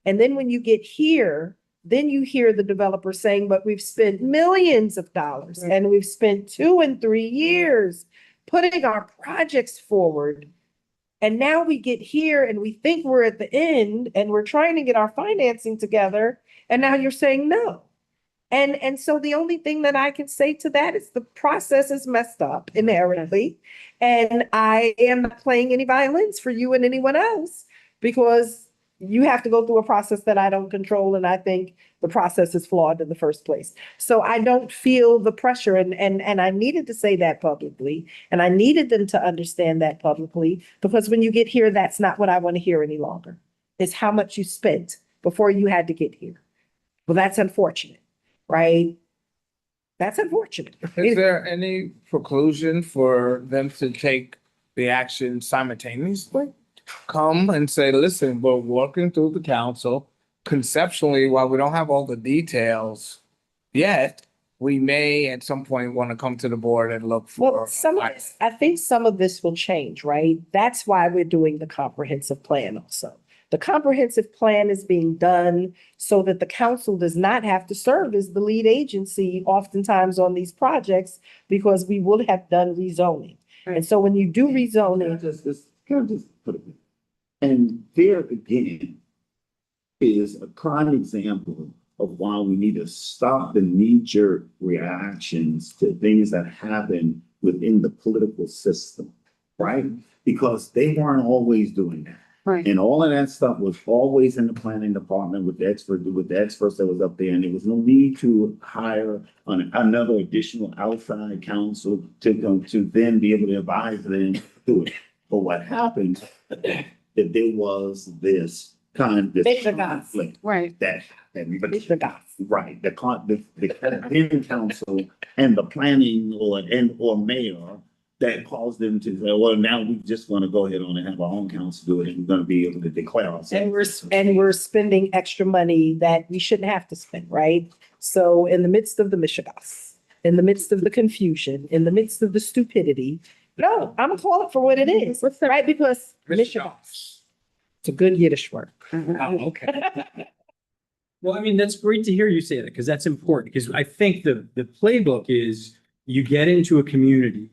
Speaker 2: And then when you get here, then you hear the developer saying, but we've spent millions of dollars and we've spent 2 and 3 years putting our projects forward. And now we get here and we think we're at the end and we're trying to get our financing together. And now you're saying no. And so the only thing that I can say to that is the process is messed up inherently. And I am not playing any violins for you and anyone else, because you have to go through a process that I don't control. And I think the process is flawed in the first place. So I don't feel the pressure, and I needed to say that publicly, and I needed them to understand that publicly, because when you get here, that's not what I want to hear any longer. It's how much you spent before you had to get here. Well, that's unfortunate, right? That's unfortunate.
Speaker 1: Is there any preclusion for them to take the action simultaneously? Come and say, listen, we're working through the council. Conceptually, while we don't have all the details yet, we may at some point want to come to the board and look for.
Speaker 2: Well, I think some of this will change, right? That's why we're doing the comprehensive plan also. The comprehensive plan is being done so that the council does not have to serve as the lead agency oftentimes on these projects, because we would have done rezoning. And so when you do rezoning.
Speaker 5: Can I just put it? And there again is a prime example of why we need to stop the knee-jerk reactions to things that happen within the political system, right? Because they weren't always doing that.
Speaker 3: Right.
Speaker 5: And all of that stuff was always in the planning department with the experts that was up there. And there was no need to hire another additional outside counsel to then be able to advise them to do it. But what happened, that there was this conflict
Speaker 3: Right.
Speaker 5: that happened. Right, the planning council and the planning or mayor that caused them to say, well, now we just want to go ahead on and have our own council do it, and we're going to be able to declare ourselves.
Speaker 2: And we're spending extra money that we shouldn't have to spend, right? So in the midst of the mishigas, in the midst of the confusion, in the midst of the stupidity, no, I'm gonna call it for what it is, right? Because mishigas, it's a good Yiddish word.
Speaker 7: Oh, okay. Well, I mean, that's great to hear you say that, because that's important, because I think the playbook is you get into a community,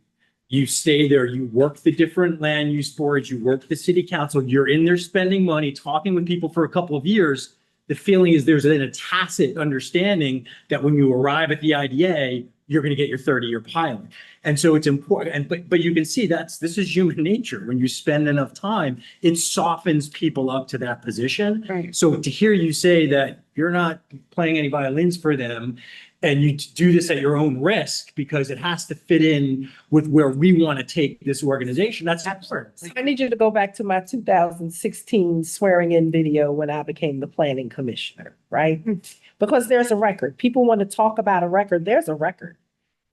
Speaker 7: you stay there, you work the different land use boards, you work the city council, you're in there spending money, talking with people for a couple of years. The feeling is there's then a tacit understanding that when you arrive at the IDA, you're going to get your 30-year pilot. And so it's important, but you can see this is human nature. When you spend enough time, it softens people up to that position.
Speaker 2: Right.
Speaker 7: So to hear you say that you're not playing any violins for them and you do this at your own risk because it has to fit in with where we want to take this organization, that's important.
Speaker 2: So I need you to go back to my 2016 swearing in video when I became the planning commissioner, right? Because there's a record. People want to talk about a record. There's a record.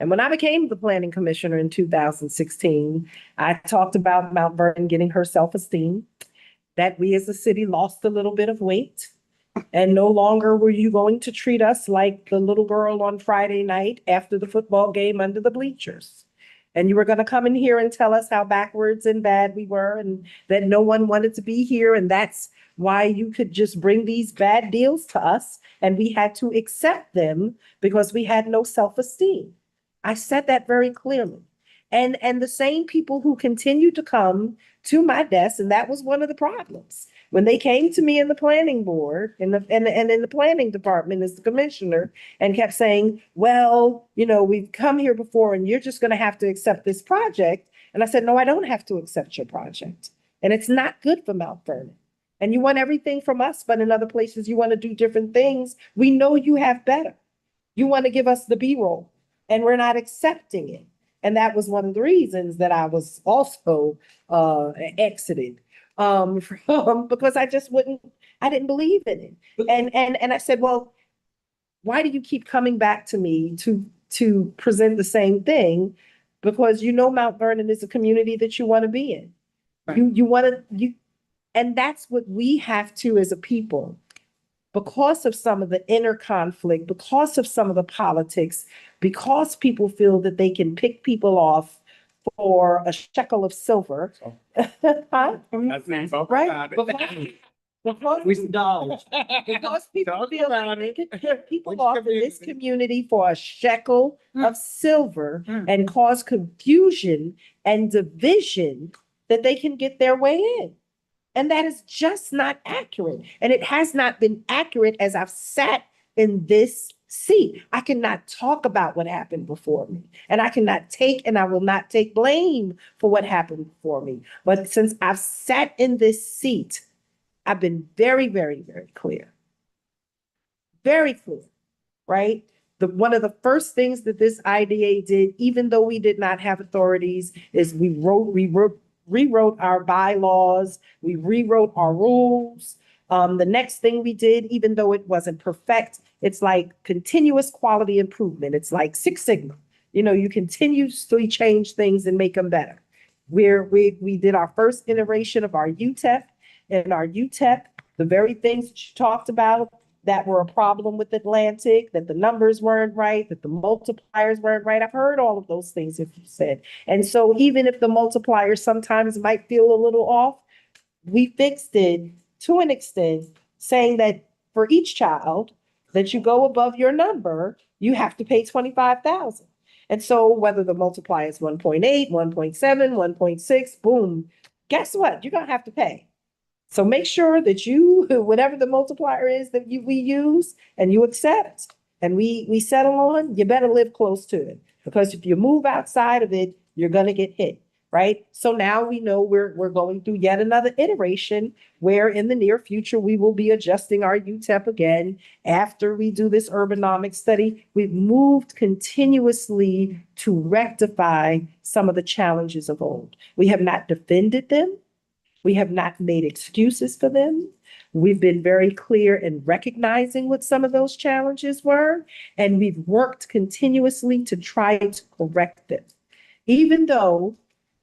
Speaker 2: And when I became the planning commissioner in 2016, I talked about Mount Vernon getting her self-esteem, that we as a city lost a little bit of weight. And no longer were you going to treat us like the little girl on Friday night after the football game under the bleachers. And you were going to come in here and tell us how backwards and bad we were and that no one wanted to be here. And that's why you could just bring these bad deals to us and we had to accept them because we had no self-esteem. I said that very clearly. And the same people who continued to come to my desk, and that was one of the problems. When they came to me in the planning board and in the planning department as the commissioner and kept saying, well, you know, we've come here before and you're just going to have to accept this project. And I said, no, I don't have to accept your project. And it's not good for Mount Vernon. And you want everything from us, but in other places you want to do different things. We know you have better. You want to give us the B-roll and we're not accepting it. And that was one of the reasons that I was also exited from because I didn't believe in it. And I said, well, why do you keep coming back to me to present the same thing? Because you know Mount Vernon is a community that you want to be in. Right.
Speaker 3: And that's what we have to as a people, because of some of the inner conflict, because of some of the politics, because people feel that they can pick people off for a shekel of silver. Huh? Right? Because people feel like they can pick people off in this community for a shekel of silver and cause confusion and division that they can get their way in. And that is just not accurate. And it has not been accurate as I've sat in this seat. I cannot talk about what happened before me. And I cannot take and I will not take blame for what happened before me. But since I've sat in this seat, I've been very, very, very clear. Very clear, right? One of the first things that this IDA did, even though we did not have authorities, is we rewrote our bylaws, we rewrote our rules. The next thing we did, even though it wasn't perfect, it's like continuous quality improvement. It's like Six Sigma. You know, you continuously change things and make them better. We did our first iteration of our UTEP, and our UTEP, the very things that you talked about that were a problem with Atlantic, that the numbers weren't right, that the multipliers weren't right. I've heard all of those things if you said. And so even if the multipliers sometimes might feel a little off, we fixed it to an extent, saying that for each child that you go above your number, you have to pay 25,000. And so whether the multiplier is 1.8, 1.7, 1.6, boom, guess what? You're going to have to pay. So make sure that you, whatever the multiplier is that we use and you accept and we settle on, you better live close to it. Because if you move outside of it, you're going to get hit, right? So now we know we're going through yet another iteration where in the near future, we will be adjusting our UTEP again. After we do this urbanomic study, we've moved continuously to rectify some of the challenges of old. We have not defended them. We have not made excuses for them. We've been very clear in recognizing what some of those challenges were, and we've worked continuously to try to correct them. Even though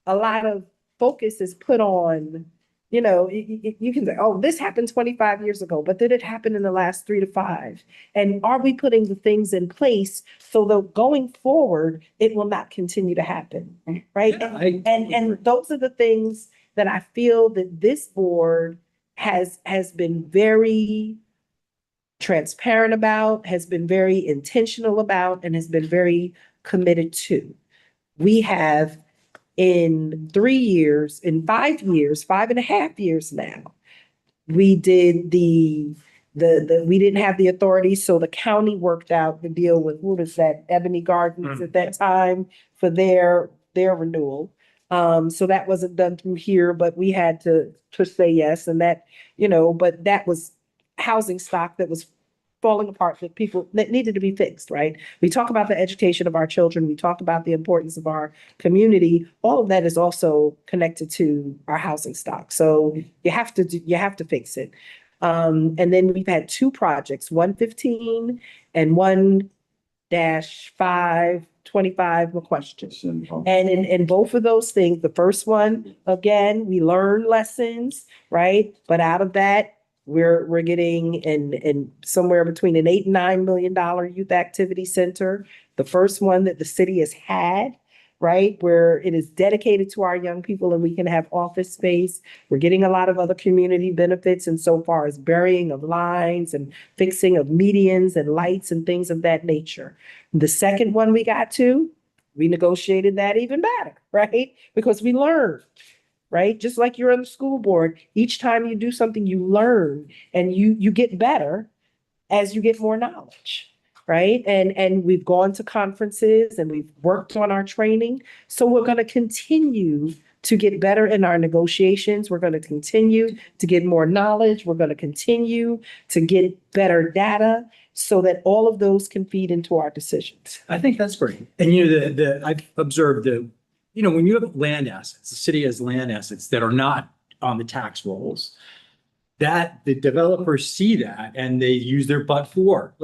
Speaker 3: a lot of focus is put on, you know, you can say, oh, this happened 25 years ago, but did it happen in the last 3 to 5? And are we putting the things in place so that going forward, it will not continue to happen, right? And those are the things that I feel that this board has been very transparent about, has been very intentional about, and has been very committed to. We have in 3 years, in 5 years, 5.5 years now, we did the
Speaker 2: we didn't have the authority, so the county worked out the deal with, what is that, Ebony Gardens at that time for their renewal. So that wasn't done through here, but we had to say yes, and that, but that was housing stock that was falling apart, that needed to be fixed, right? We talk about the education of our children, we talk about the importance of our community. All of that is also connected to our housing stock. So you have to fix it. And then we've had two projects, 115 and 1-525 McQuestion. And in both of those things, the first one, again, we learn lessons, right? But out of that, we're getting in somewhere between an $8 and $9 million youth activity center. The first one that the city has had, right, where it is dedicated to our young people and we can have office space. We're getting a lot of other community benefits and so far as burying of lines and fixing of medians and lights and things of that nature. The second one we negotiated that even better, right? Because we learned. Right? Just like you're on the school board, each time you do something, you learn and you get better as you get more knowledge, right? And we've gone to conferences and we've worked on our training. So we're going to continue to get better in our negotiations. We're going to continue to get more knowledge. We're going to continue to get better data so that all of those can feed into our decisions.
Speaker 7: I think that's great. And I've observed when you have land assets, the city has land assets that are not on the tax rolls, that the developers see that and they use their but for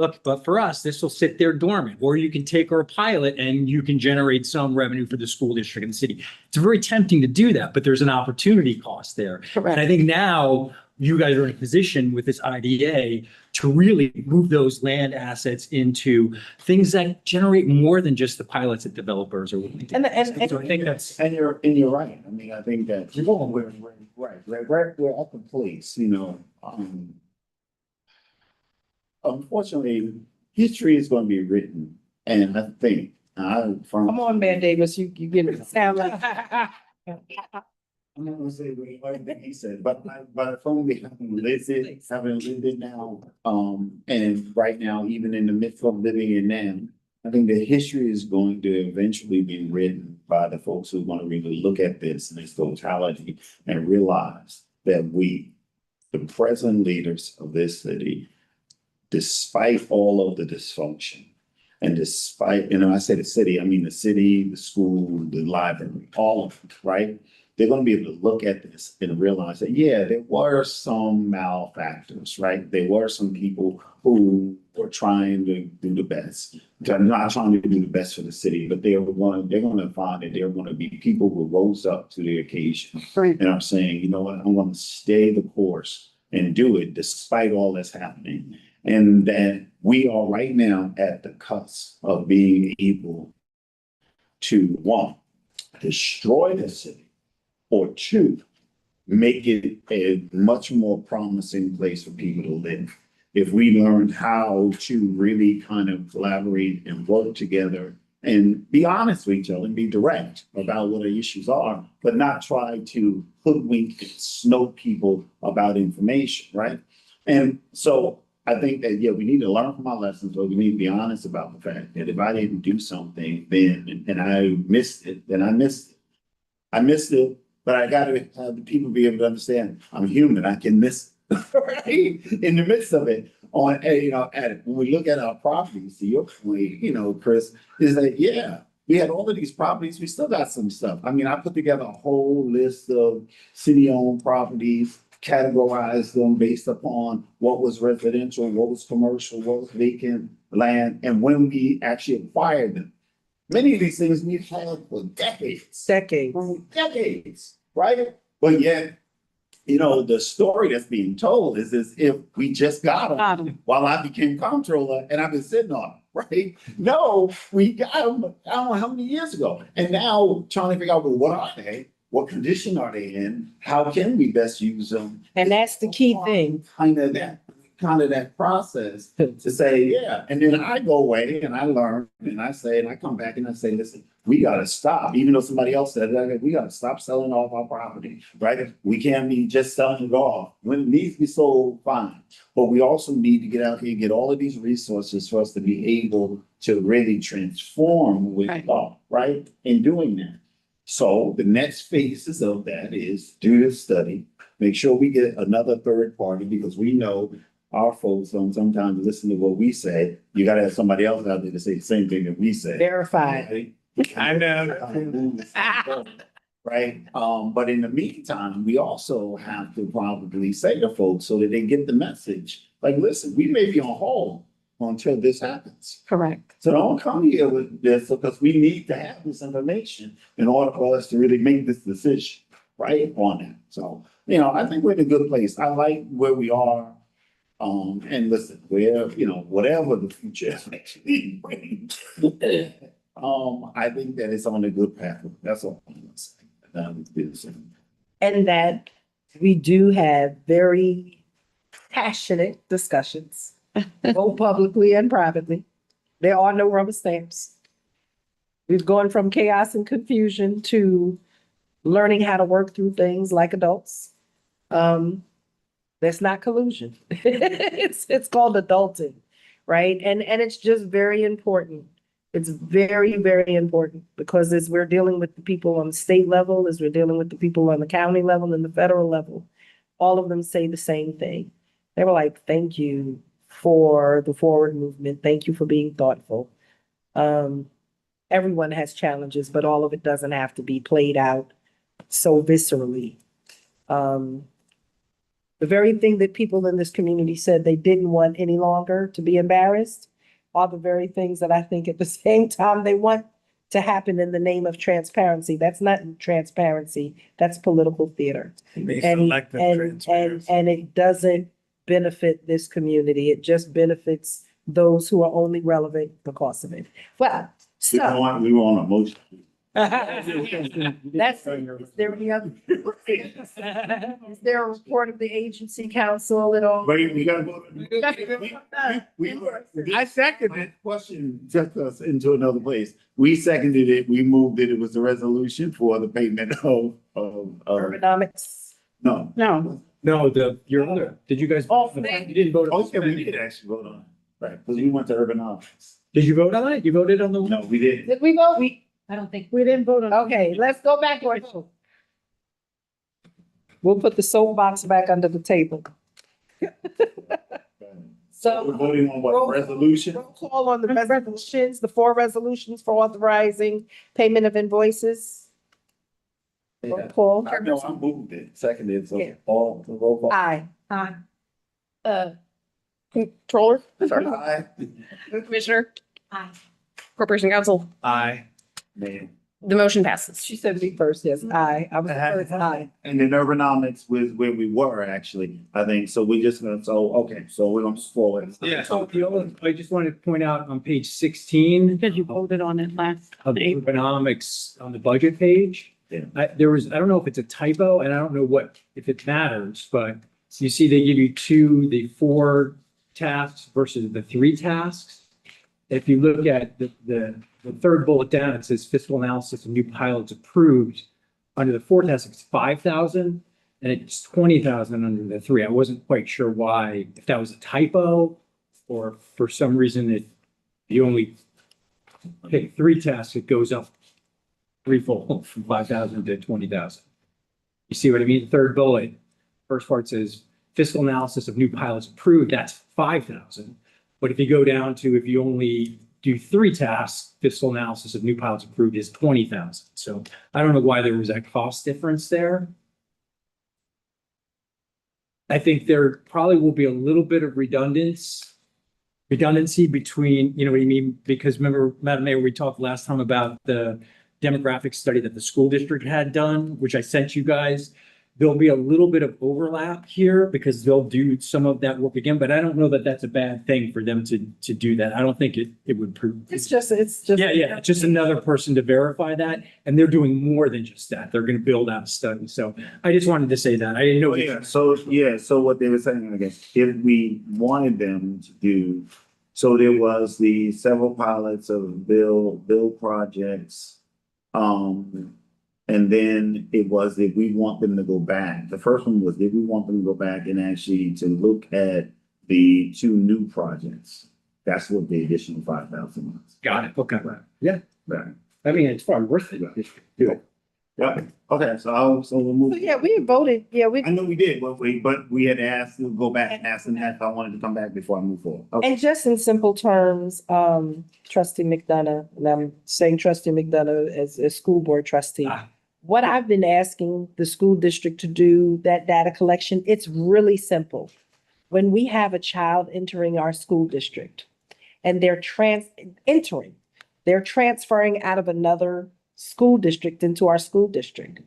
Speaker 7: us, this will sit there dormant, or you can take our pilot and you can generate some revenue for the school district and the city. It's very tempting to do that, but there's an opportunity cost there.
Speaker 2: Correct.
Speaker 7: And I think now you guys are in a position with this IDA to really move those land assets into things that generate more than just the pilots that developers are willing to.
Speaker 2: And
Speaker 7: So I think that's.
Speaker 5: And you're right. I mean, I think that we're at the place, unfortunately, history is going to be written. And I think,
Speaker 2: come on, man, Davis, you get it sound like.
Speaker 5: I'm not gonna say everything he said, but from having lived it now, and right now, even in the midst of living it now, I think the history is going to eventually be written by the folks who are going to really look at this in its totality and realize that we, the present leaders of this city, despite all of the dysfunction, and despite, I say the city, I mean the city, the school, the library, all of it, right? They're going to be able to look at this and realize that, yeah, there were some malefactors, right? There were some people who were trying to do the best. They're not trying to do the best for the city, but they're going to find that there are going to be people who rose up to the occasion and are saying, you know what, I'm going to stay the course and do it despite all that's happening. And that we are right now at the cusp of being able to, one, destroy the city, or two, make it a much more promising place for people to live. If we learn how to really kind of collaborate and work together and be honest with each other and be direct about what our issues are, but not try to hoodwink and snope people about information, right? And so I think that, yeah, we need to learn from our lessons, but we need to be honest about the fact that if I didn't do something then, and I missed it, then I missed it. I missed it. But I got to have the people be able to understand I'm human. I can miss right in the midst of it. When we look at our properties, to your point, Chris, is that, yeah, we had all of these properties. We still got some stuff. I mean, I put together a whole list of city-owned properties, categorized them based upon what was residential, what was commercial, what was vacant land, and when we actually acquired them. Many of these things we've had for decades. Decades, right? But yet, the story that's being told is as if we just got them while I became comptroller and I've been sitting on them, right? No, we got them, I don't know how many years ago. And now trying to figure out, well, what are they? What condition are they in? How can we best use them?
Speaker 2: And that's the key thing.
Speaker 5: Kind of that process to say, yeah. And then I go away and I learn and I say, and I come back and I say, listen, we gotta stop, even though somebody else said that, we gotta stop selling off our property, right? We can't be just selling it off. When it needs to be sold, fine. But we also need to get out here and get all of these resources for us to be able to really transform with
Speaker 3: Right.
Speaker 5: law, right? In doing that. So the next phases of that is do this study, make sure we get another third party, because we know our folks don't sometimes listen to what we say. You gotta have somebody else out there to say the same thing that we say.
Speaker 2: Verified.
Speaker 5: Right?
Speaker 1: I know.
Speaker 5: Right, but in the meantime, we also have to probably say to folks so that they get the message, like, listen, we may be on hold until this happens.
Speaker 2: Correct.
Speaker 5: So don't come here with this, because we need to have this information in order for us to really make this decision, right, on it. So, I think we're in a good place. I like where we are. And listen, whatever the future actually brings, I think that it's on a good path. That's all I'm gonna say.
Speaker 2: And that we do have very passionate discussions, both publicly and privately. There are no rubber stamps. We've gone from chaos and confusion to learning how to work through things like adults. That's not collusion. It's called adulting, right? And it's just very important. It's very, very important, because as we're dealing with the people on the state level, as we're dealing with the people on the county level and the federal level, all of them say the same thing. They were like, thank you for the forward movement. Thank you for being thoughtful. Everyone has challenges, but all of it doesn't have to be played out so viscerally. The very thing that people in this community said they didn't want any longer to be embarrassed are the very things that I think at the same time they want to happen in the name of transparency. That's not transparency, that's political theater.
Speaker 1: They
Speaker 2: And,
Speaker 1: selective
Speaker 2: and
Speaker 1: transparency.
Speaker 2: it doesn't benefit this community. It just benefits those who are only relevant because of it. Well,
Speaker 5: We
Speaker 2: so.
Speaker 5: were on a motion.
Speaker 2: That's, is there any other? Is there a report of the agency council at all?
Speaker 5: Wait, we gotta vote.
Speaker 1: I second it.
Speaker 5: Question took us into another place. We seconded it, we moved it, it was the resolution for the payment of,
Speaker 2: Urbanomics.
Speaker 5: no.
Speaker 3: No,
Speaker 7: No, your other, did you guys?
Speaker 2: Oh,
Speaker 7: You didn't vote. on
Speaker 5: Okay, we did actually vote on it, right, because we went to urbanomics.
Speaker 7: Did you vote on it? You voted on the?
Speaker 5: No, we didn't.
Speaker 2: Did we vote?
Speaker 4: I don't think.
Speaker 3: we didn't vote on.
Speaker 2: Okay, let's go back to our vote. We'll put the soapbox back under the table.
Speaker 5: So we're
Speaker 2: So
Speaker 5: voting on what, resolution?
Speaker 2: roll call on the resolutions, the 4 resolutions for authorizing payment of invoices. Roll call.
Speaker 5: I know, I moved it, seconded, so
Speaker 2: Yeah.
Speaker 5: all, the roll call.
Speaker 2: Aye.
Speaker 8: Controller,
Speaker 5: Aye.
Speaker 8: Commissioner,
Speaker 4: Aye.
Speaker 8: Corporation Council,
Speaker 1: Aye.
Speaker 5: Man.
Speaker 8: the motion passes.
Speaker 2: She said me first, yes, aye. I was the first, aye.
Speaker 5: And then urbanomics was where we were actually, I think, so we just gonna, so we're gonna move forward.
Speaker 1: Yeah.
Speaker 7: So I just wanted to point out on page 16
Speaker 3: Because you voted on it last.
Speaker 7: of economics on the budget page.
Speaker 5: Yeah.
Speaker 7: I don't know if it's a typo, and I don't know if it matters, but you see they give you the 4 tasks versus the 3 tasks. If you look at the third bullet down, it says fiscal analysis of new pilots approved. Under the 4 task, it's 5,000, and it's 20,000 under the 3. I wasn't quite sure why, if that was a typo, or for some reason that you only pick 3 tasks, it goes up threefold from 5,000 to 20,000. You see what I mean? Third bullet, first part says fiscal analysis of new pilots approved, that's 5,000. But if you go down to, if you only do 3 tasks, fiscal analysis of new pilots approved is 20,000. So I don't know why there was that cost difference there. I think there probably will be a little bit of redundancy between, you know what I mean? Because remember, Madam Mayor, we talked last time about the demographic study that the school district had done, which I sent you guys. There'll be a little bit of overlap here because they'll do some of that work again, but I don't know that that's a bad thing for them to do that. I don't think it would prove.
Speaker 2: It's just.
Speaker 7: Yeah, just another person to verify that. And they're doing more than just that. They're going to build out a study. So I just wanted to say that. I didn't know.
Speaker 5: So what they were saying, I guess, if we wanted them to do, so there was the several pilots of bill projects, And then it was, did we want them to go back? The first one was, did we want them to go back and actually to look at the two new projects? That's what the additional 5,000 was.
Speaker 7: Got it. Okay.
Speaker 5: Right.
Speaker 7: Yeah.
Speaker 5: Right.
Speaker 7: I mean, it's probably worth it. Just do it.
Speaker 5: Yeah. Okay, so we'll move.
Speaker 2: Yeah, we voted, yeah,
Speaker 5: I know we did, but we had asked to go back and ask them that if I wanted to come back before I move forward. Okay.
Speaker 2: and just in simple terms, trustee McDonough, and I'm saying trustee McDonough as a school board trustee.
Speaker 7: Ah.
Speaker 2: What I've been asking the school district to do, that data collection, it's really simple. When we have a child entering our school district and they're they're transferring out of another school district into our school district.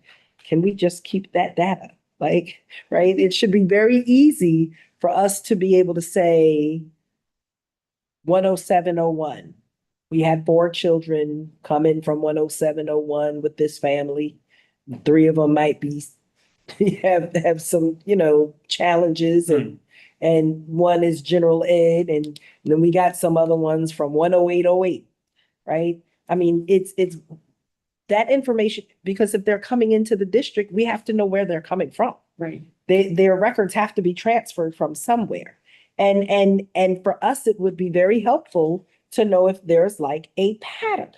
Speaker 2: Can we just keep that data? Like, right? It should be very easy for us to be able to say 10701. We had 4 children come in from 10701 with this family. 3 of them might be have some, challenges and one is general ed and then we got some other ones from 10808, right? I mean, it's that information, because if they're coming into the district, we have to know where they're coming from.
Speaker 3: Right.
Speaker 2: Their records have to be transferred from somewhere. And for us, it would be very helpful to know if there's like a pattern,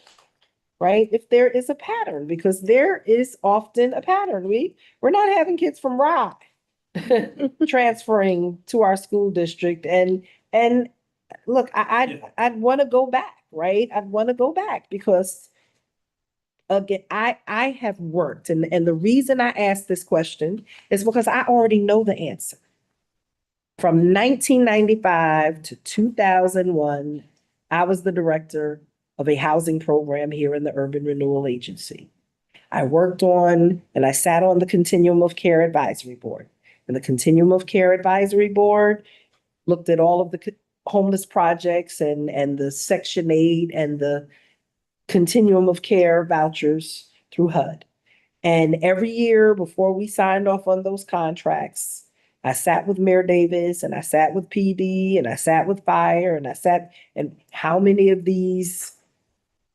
Speaker 2: right? If there is a pattern, because there is often a pattern. We're not having kids from Rye transferring to our school district. And look, I'd want to go back, right? I'd want to go back because again, I have worked, and the reason I asked this question is because I already know the answer. From 1995 to 2001, I was the director of a housing program here in the Urban Renewal Agency. I worked on and I sat on the Continuum of Care Advisory Board. And the Continuum of Care Advisory Board looked at all of the homeless projects and the Section 8 and the Continuum of Care vouchers through HUD. And every year before we signed off on those contracts, I sat with Mayor Davis and I sat with PD and I sat with Fire and how many of these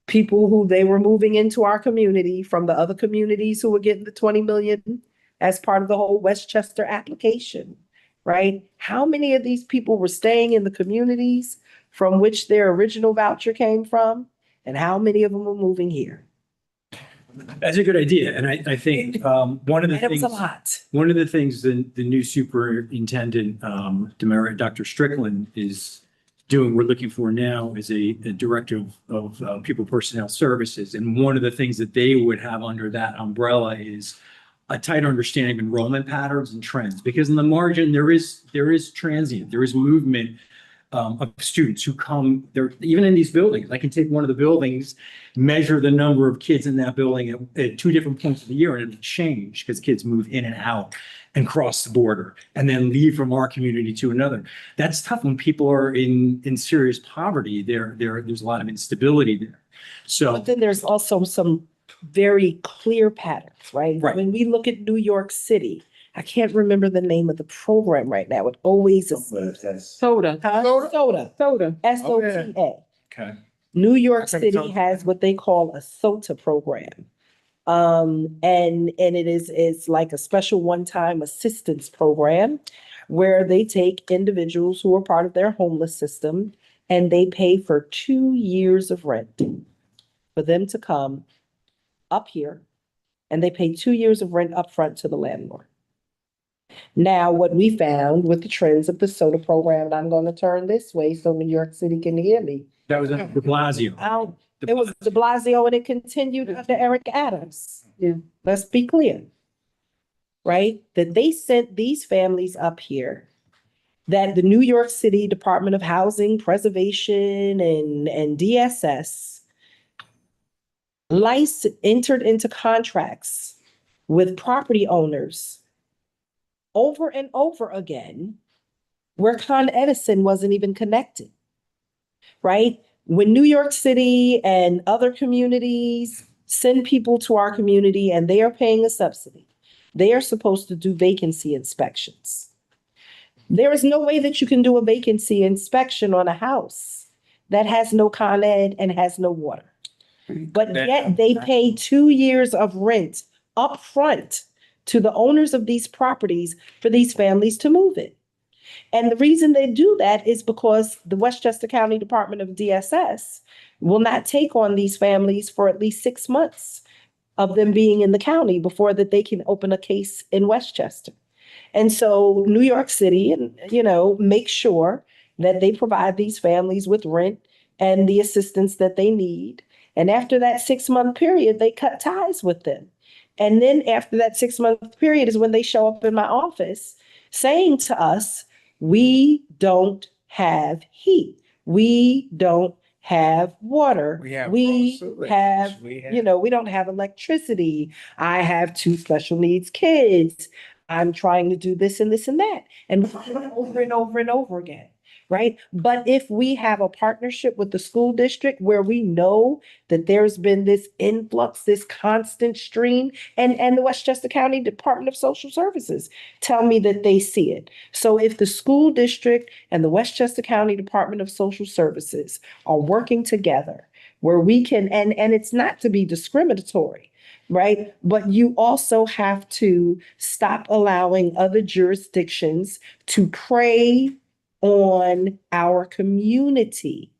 Speaker 2: people who they were moving into our community from the other communities who were getting the 20 million as part of the whole Westchester application, right? How many of these people were staying in the communities from which their original voucher came from? And how many of them were moving here?
Speaker 7: That's a good idea. And I think one of the
Speaker 2: And it was
Speaker 7: things.
Speaker 2: a lot.
Speaker 7: One of the things the new superintendent, Dr. Strickland is doing, we're looking for now is a director of people personnel services. And one of the things that they would have under that umbrella is a tighter understanding of enrollment patterns and trends, because in the margin, there is transient, there is movement of students who come there, even in these buildings. I can take one of the buildings, measure the number of kids in that building at 2 different points of the year, and it'll change because kids move in and out and cross the border and then leave from our community to another. That's tough when people are in serious poverty. There's a lot of instability there. So
Speaker 2: But then there's also some very clear patterns, right?
Speaker 7: Right.
Speaker 2: When we look at New York City, I can't remember the name of the program right now. It always is.
Speaker 3: Soda.
Speaker 2: Soda.
Speaker 3: Soda.
Speaker 2: SOTA.
Speaker 7: okay.
Speaker 2: New York
Speaker 1: I think
Speaker 2: City
Speaker 1: so.
Speaker 2: has what they call a SOTA program. And it's like a special one-time assistance program where they take individuals who are part of their homeless system and they pay for 2 years of rent for them to come up here, and they pay 2 years of rent upfront to the landlord. Now, what we found with the trends of the SOTA program, and I'm going to turn this way so New York City can hear me.
Speaker 7: That was de Blasio.
Speaker 2: It was de Blasio and it continued under Eric Adams.
Speaker 3: Yeah.
Speaker 2: Let's be clear. Right? That they sent these families up here, that the New York City Department of Housing Preservation and DSS entered into contracts with property owners over and over again where Con Edison wasn't even connected, right? When New York City and other communities send people to our community and they are paying a subsidy, they are supposed to do vacancy inspections. There is no way that you can do a vacancy inspection on a house that has no Con Ed and has no water. But yet they pay 2 years of rent upfront to the owners of these properties for these families to move it. And the reason they do that is because the Westchester County Department of DSS will not take on these families for at least 6 months of them being in the county before that they can open a case in Westchester. And so New York City, and make sure that they provide these families with rent and the assistance that they need. And after that 6-month period, they cut ties with them. And then after that 6-month period is when they show up in my office saying to us, we don't have heat. We don't have water.
Speaker 1: We have
Speaker 2: We
Speaker 1: sewage.
Speaker 2: have,
Speaker 1: We have-
Speaker 2: we don't have electricity. I have 2 special needs kids. I'm trying to do this and this and that. And over and over and over again. Right. But if we have a partnership with the school district where we know that there's been this influx, this constant stream, and the Westchester County Department of Social Services tell me that they see it. So if the school district and the Westchester County Department of Social Services are working together where we can, and it's not to be discriminatory, right? But you also have to stop allowing other jurisdictions to prey on our community,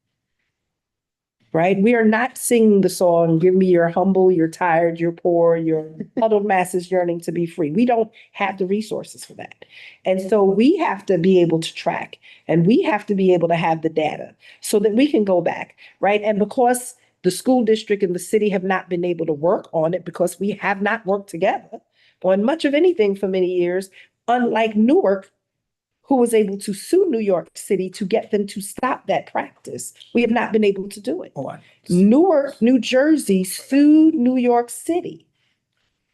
Speaker 2: right? We are not singing the song, give me you're humble, you're tired, you're poor, your huddled masses yearning to be free. We don't have the resources for that. And so we have to be able to track and we have to be able to have the data so that we can go back, right? And because the school district and the city have not been able to work on it because we have not worked together on much of anything for many years, unlike Newark, who was able to sue New York City to get them to stop that practice. We have not been able to do it. Newark, New Jersey sued New York City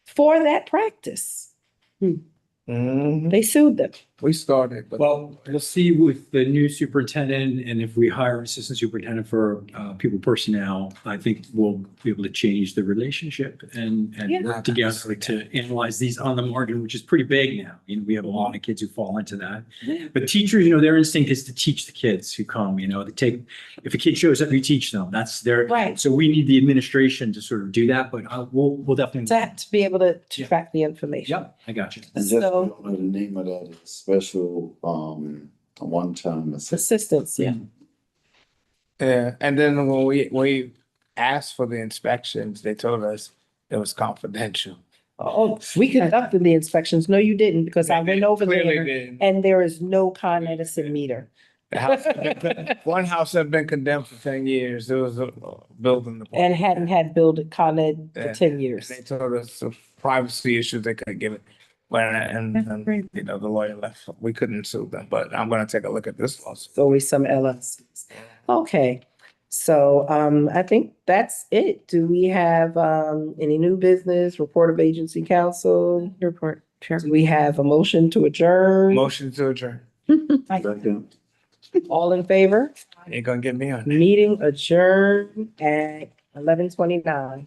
Speaker 2: for that practice.
Speaker 1: Mhm.
Speaker 2: They sued them.
Speaker 1: We started, but.
Speaker 7: Well, we'll see with the new superintendent, and if we hire an assistant superintendent for people personnel, I think we'll be able to change the relationship and
Speaker 2: Yeah.
Speaker 7: work together to analyze these on the margin, which is pretty big now. We have a lot of kids who fall into that. But teachers, their instinct is to teach the kids who come, if a kid shows up, you teach them. That's their.
Speaker 2: Right.
Speaker 7: So we need the administration to sort of do that, but we'll definitely.
Speaker 2: To be able to track the information.
Speaker 7: Yep, I got you.
Speaker 5: And just,
Speaker 2: So-
Speaker 5: the name of that is special, one-time assistance.
Speaker 2: Assistance, yeah.
Speaker 1: Yeah, and then when we asked for the inspections, they told us it was confidential.
Speaker 2: Oh, we conducted the inspections. No, you didn't, because I went over
Speaker 1: Clearly
Speaker 2: there
Speaker 1: didn't.
Speaker 2: and there is no Con Edison meter.
Speaker 1: The house had been- One house had been condemned for 10 years. There was a building. department.
Speaker 2: And hadn't had built Con Ed for
Speaker 1: Yeah.
Speaker 2: 10 years.
Speaker 1: They told us of privacy issues, they couldn't give it. And the lawyer left. We couldn't sue them, but I'm gonna take a look at this lawsuit.
Speaker 2: It's always some LLCs. Okay, so I think that's it. Do we have any new business, report of agency council?
Speaker 8: Report, Chair.
Speaker 2: Do we have a motion to adjourn?
Speaker 1: Motion to adjourn.
Speaker 5: Second.
Speaker 2: All in favor?
Speaker 1: You're gonna get me on.
Speaker 2: Meeting adjourned at 11:29.